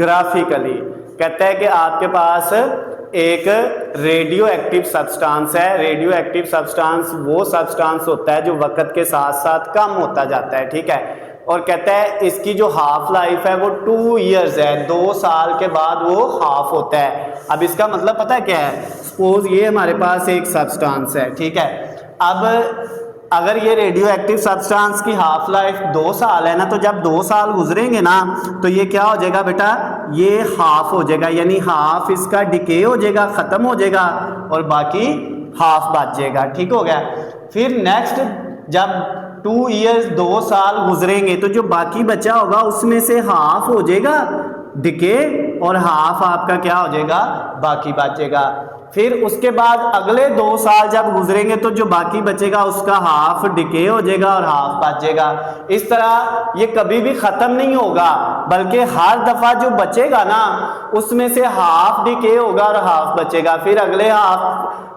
graphically। कहता है कि आपके पास एक रेडियो एक्टिव सब्सटेंस है। रेडियो एक्टिव सब्सटेंस वो सब्सटेंस होता है जो वक्त के साथ साथ कम होता जाता है, ठीक है। और कहता है इसकी जो हाफ लाइफ है वो 2 years है, 2 साल के बाद वो हाफ होता है। अब इसका मतलब पता है क्या है? सपोज ये हमारे पास एक सब्सटेंस है, ठीक है। अब अगर ये रेडियो एक्टिव सब्सटेंस की हाफ लाइफ 2 साल है ना, तो जब 2 साल गुजरेंगे ना तो ये क्या हो जाएगा बेटा, ये हाफ हो जाएगा, यानी हाफ इसका डिके हो जाएगा, ख़त्म हो जाएगा और बाकी हाफ बच जाएगा, ठीक हो गया। फिर नेक्स्ट जब 2 years 2 साल गुजरेंगे तो जो बाकी बचा होगा उसमें से हाफ हो जाएगा डिके और हाफ आपका क्या हो जाएगा, बाकी बचेगा। फिर उसके बाद अगले 2 साल जब गुजरेंगे तो जो बाकी बचेगा उसका हाफ डिके हो जाएगा और हाफ बचेगा। इस तरह ये कभी भी ख़त्म नहीं होगा, बल्कि हर दफ़ा जो बचेगा ना उसमें से हाफ डिके होगा और हाफ बचेगा। फिर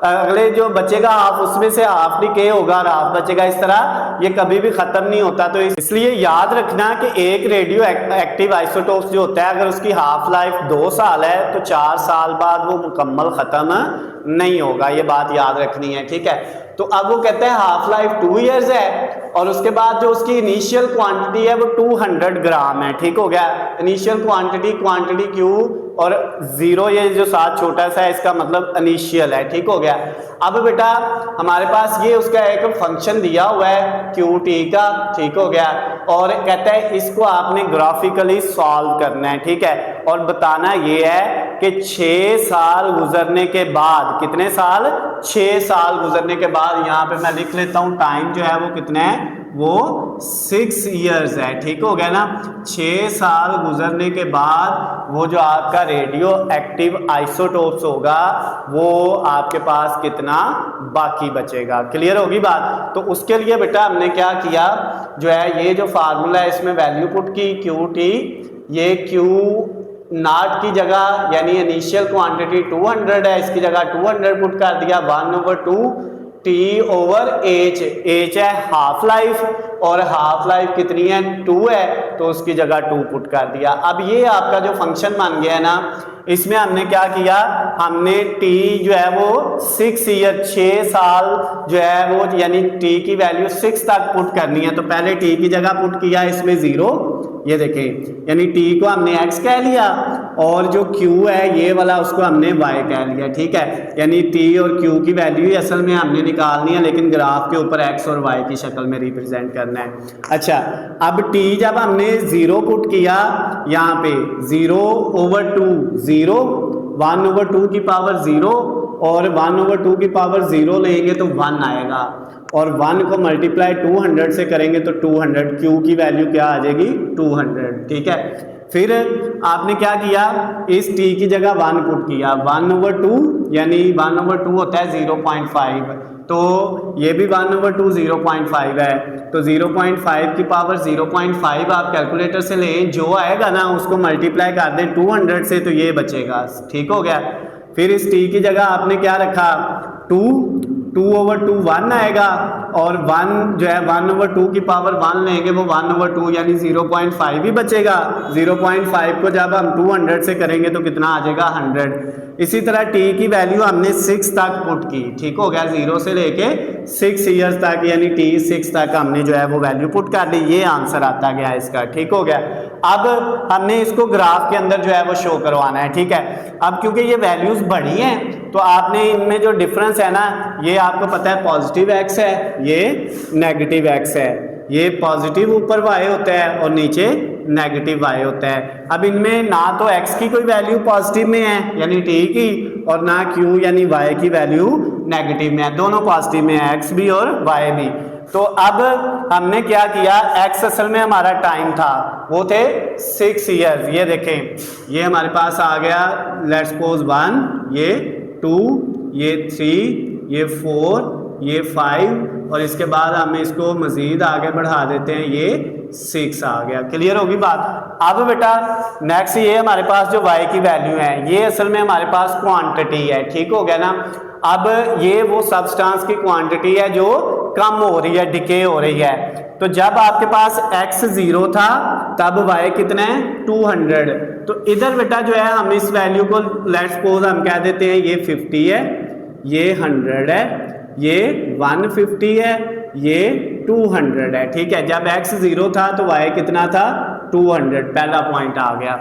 अगले जो बचेगा हाफ उसमें से हाफ डिके होगा और हाफ बचेगा। इस तरह ये कभी भी ख़त्म नहीं होता। तो इसलिए याद रखना कि एक रेडियो एक्टिव आइसोटोप्स जो होता है अगर उसकी हाफ लाइफ 2 साल है तो 4 साल बाद वो मुकम्मल ख़त्म नहीं होगा, ये बात याद रखनी है, ठीक है। तो अब वो कहते हैं हाफ लाइफ 2 years है और उसके बाद जो उसकी इनिशियल क्वांटिटी है वो 200 ग्राम है, ठीक हो गया। इनिशियल क्वांटिटी क्यू और 0 ये जो साथ छोटा सा है इसका मतलब इनिशियल है, ठीक हो गया। अब बेटा हमारे पास ये उसका एक फंक्शन दिया हुआ है क्यू टी का, ठीक हो गया। और कहता है इसको आपने ग्राफिकली सॉल्व करना है, ठीक है। और बताना ये है कि 6 साल गुजरने के बाद, कितने साल, 6 साल गुजरने के बाद, यहाँ पे मैं लिख लेता हूँ टाइम जो है वो कितने है, वो 6 years है, ठीक हो गया ना। 6 साल गुजरने के बाद वो जो आपका रेडियो एक्टिव आइसोटोप्स होगा वो आपके पास कितना बाकी बचेगा। क्लियर होगी बात? तो उसके लिए बेटा हमने क्या किया, जो है ये जो फार्मूला है इसमें वैल्यू पुट की क्यू टी, ये क्यू नॉट की जगह यानी इनिशियल क्वांटिटी 200 है, इसकी जगह 200 पुट कर दिया, 1/2 टी ओवर एच, एच है हाफ लाइफ और हाफ लाइफ कितनी है 2 है तो उसकी जगह 2 पुट कर दिया। अब ये आपका जो फंक्शन बन गया है ना, इसमें हमने क्या किया, हमने टी जो है वो 6 year 6 साल जो है वो यानी टी की वैल्यू 6 तक पुट करनी है। तो पहले टी की जगह पुट किया इसमें 0, ये देखें, यानी टी को हमने x कह लिया और जो q है ये वाला उसको हमने y कह लिया, ठीक है। यानी t और q की वैल्यू असल में हमने निकालनी है लेकिन ग्राफ के ऊपर x और y की शक्ल में रिप्रेजेंट करना है। अच्छा, अब t जब हमने 0 पुट किया यहाँ पे 0/2, 0 1/2 की पावर 0 और 1/2 की पावर 0 लेंगे तो 1 आएगा और 1 को मल्टीप्लाई 200 से करेंगे तो 200, q की वैल्यू क्या आ जाएगी 200, ठीक है। फिर आपने क्या किया, इस t की जगह 1 पुट किया, 1/2 यानी 1/2 होता है 0.5, तो ये भी 1/2 0.5 है, तो 0.5 की पावर 0.5 आप कैलकुलेटर से लें, जो आएगा ना उसको मल्टीप्लाई कर दें 200 से तो ये बचेगा, ठीक हो गया। फिर इस t की जगह आपने क्या रखा 2 2/2 1 आएगा, और 1 जो है 1/2 की पावर 1 लेंगे वो 1/2 यानी 0.5 ही बचेगा। 0.5 को जब हम 200 से करेंगे तो कितना आ जाएगा 100। इसी तरह t की वैल्यू हमने 6 तक पुट की, ठीक हो गया, 0 से लेके 6 ईयर्स तक यानी t 6 तक हमने जो है वो वैल्यू पुट कर ली। ये आंसर आता गया इसका, ठीक हो गया। अब हमने इसको ग्राफ के अंदर जो है वो शो करवाना है, ठीक है। अब क्योंकि ये वैल्यूज बड़ी हैं तो आपने इनमें जो डिफरेंस है ना, ये आपको पता है पॉजिटिव x है, ये नेगेटिव x है। ये पॉजिटिव ऊपर y होता है और नीचे नेगेटिव y होता है। अब इनमें ना तो x की कोई वैल्यू पॉजिटिव में है यानी t की, और ना q यानी y की वैल्यू नेगेटिव में है, दोनों पॉजिटिव में है, x भी और y भी। तो अब हमने क्या किया, x असल में हमारा टाइम था, वो थे 6 ईयर्स। ये देखें, ये हमारे पास आ गया, लेट्स सपोज 1, ये 2, ये 3, ये 4, ये 5, और इसके बाद हम इसको मजीद आगे बढ़ा देते हैं, ये 6 आ गया। क्लियर होगी बात। अब बेटा नेक्स्ट ये हमारे पास जो y की वैल्यू है, ये असल में हमारे पास क्वांटिटी है, ठीक हो गया ना। अब ये वो सब्सटेंस की क्वांटिटी है जो कम हो रही है, डिके हो रही है। तो जब आपके पास x 0 था तब y कितना है 200। तो इधर बेटा जो है हम इस वैल्यू को लेट्स सपोज हम कह देते हैं ये 50 है, ये 100 है, ये 150 है, ये 200 है, ठीक है। जब x 0 था तो y कितना था 200, पहला पॉइंट आ गया।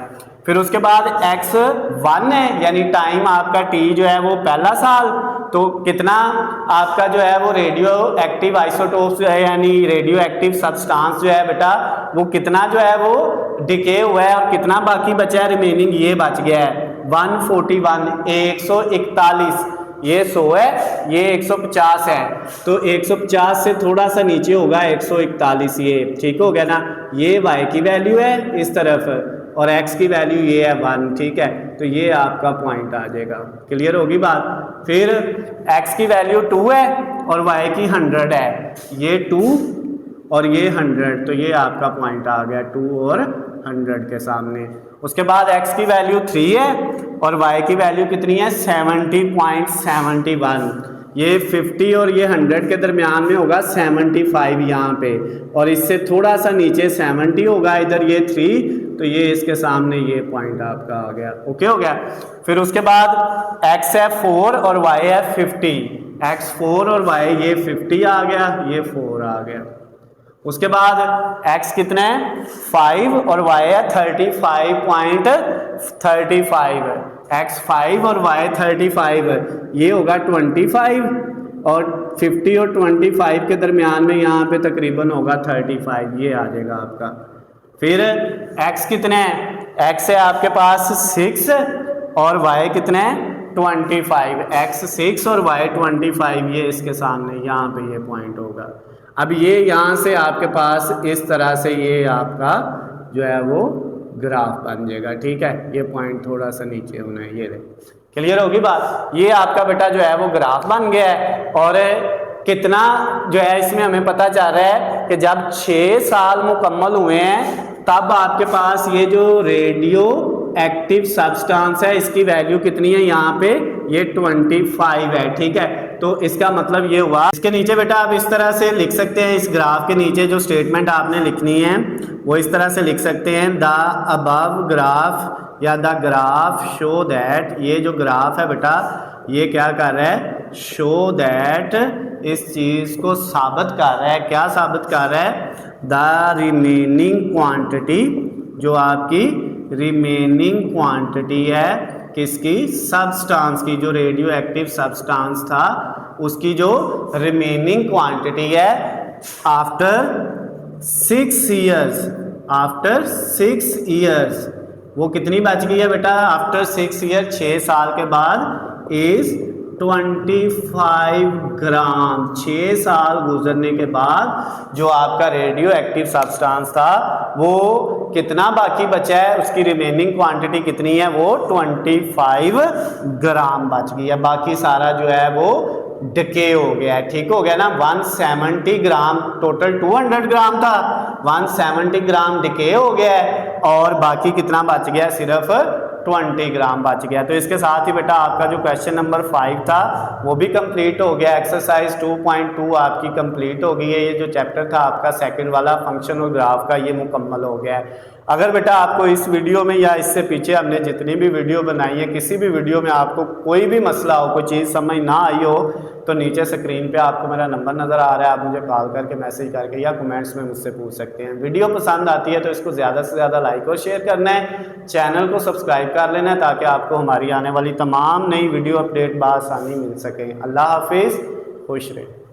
फिर उसके बाद x 1 है यानी टाइम आपका t जो है वो पहला साल, तो कितना आपका जो है वो रेडियो एक्टिव आइसोटोप्स जो है यानी रेडियो एक्टिव सब्सटेंस जो है बेटा वो कितना जो है वो डिके हुआ है, और कितना बाकी बचा है रिमेनिंग, ये बच गया है 141, 141, ये 100 है, ये 150 है, तो 150 से थोड़ा सा नीचे होगा 141, ये ठीक हो गया ना। ये y की वैल्यू है इस तरफ और x की वैल्यू ये है 1, ठीक है। तो ये आपका पॉइंट आ जाएगा। क्लियर होगी बात। फिर x की वैल्यू 2 है और y की 100 है, ये 2 और ये 100, तो ये आपका पॉइंट आ गया 2 और 100 के सामने। उसके बाद x की वैल्यू 3 है और y की वैल्यू कितनी है 70.71। ये 50 और ये 100 के दरमियान में होगा 75 यहाँ पे, और इससे थोड़ा सा नीचे 70 होगा, इधर ये 3, तो ये इसके सामने ये पॉइंट आपका आ गया। ओके हो गया। फिर उसके बाद x है 4 और y है 50, x 4 और y ये 50 आ गया, ये 4 आ गया। उसके बाद x कितने है 5 और y है 35.35, x 5 और y 35, ये होगा 25, और 50 और 25 के दरमियान में यहाँ पे तकरीबन होगा 35, ये आ जाएगा आपका। फिर x कितने हैं, x है आपके पास 6 और y कितने हैं 25, x 6 और y 25, ये इसके सामने यहाँ पे ये पॉइंट होगा। अब ये यहाँ से आपके पास इस तरह से ये आपका जो है वो ग्राफ बन जाएगा, ठीक है। ये पॉइंट थोड़ा सा नीचे होना है, ये क्लियर होगी बात। ये आपका बेटा जो है वो ग्राफ बन गया है, और कितना जो है इसमें हमें पता चल रहा है कि जब 6 साल मुकम्मल हुए हैं तब आपके पास ये जो रेडियो एक्टिव सब्सटेंस है इसकी वैल्यू कितनी है, यहाँ पे ये 25 है, ठीक है। तो इसका मतलब ये हुआ, इसके नीचे बेटा आप इस तरह से लिख सकते हैं, इस ग्राफ के नीचे जो स्टेटमेंट आपने लिखनी है वो इस तरह से लिख सकते हैं, द अबव ग्राफ या द ग्राफ शो दैट, ये जो ग्राफ है बेटा ये क्या कर रहा है, शो दैट, इस चीज़ को साबित कर रहा है। क्या साबित कर रहा है, द रिमेनिंग क्वांटिटी, जो आपकी रिमेनिंग क्वांटिटी है किसकी, सब्सटेंस की, जो रेडियो एक्टिव सब्सटेंस था उसकी जो रिमेनिंग क्वांटिटी है आफ्टर 6 ईयर्स, आफ्टर 6 ईयर्स वो कितनी बच गई है बेटा, आफ्टर 6 ईयर 6 साल के बाद इज 25 ग्राम। 6 साल गुजरने के बाद जो आपका रेडियो एक्टिव सब्सटेंस था वो कितना बाकी बचा है, उसकी रिमेनिंग क्वांटिटी कितनी है, वो 25 ग्राम बच गई है। बाकी सारा जो है वो डिके हो गया है, ठीक हो गया ना। 170 ग्राम, टोटल 200 ग्राम था, 170 ग्राम डिके हो गया है, और बाकी कितना बच गया, सिर्फ 20 ग्राम बच गया। तो इसके साथ ही बेटा आपका जो क्वेश्चन नंबर 5 था वो भी कंप्लीट हो गया। एक्सरसाइज 2.2 आपकी कंप्लीट हो गई है। ये जो चैप्टर था आपका सेकंड वाला फंक्शन और ग्राफ का, ये मुकम्मल हो गया है। अगर बेटा आपको इस वीडियो में या इससे पीछे हमने जितनी भी वीडियो बनाई है, किसी भी वीडियो में आपको कोई भी मसला हो, कोई चीज़ समझ ना आई हो, तो नीचे स्क्रीन पे आपको मेरा नंबर नज़र आ रहा है, आप मुझे कॉल करके, मैसेज करके या कमेंट्स में मुझसे पूछ सकते हैं। वीडियो पसंद आती है तो इसको ज़्यादा से ज़्यादा लाइक और शेयर करना है, चैनल को सब्सक्राइब कर लेना है ताकि आपको हमारी आने वाली तमाम नई वीडियो अपडेट बआसानी मिल सके। अल्लाह हाफिज़, खुश रहे।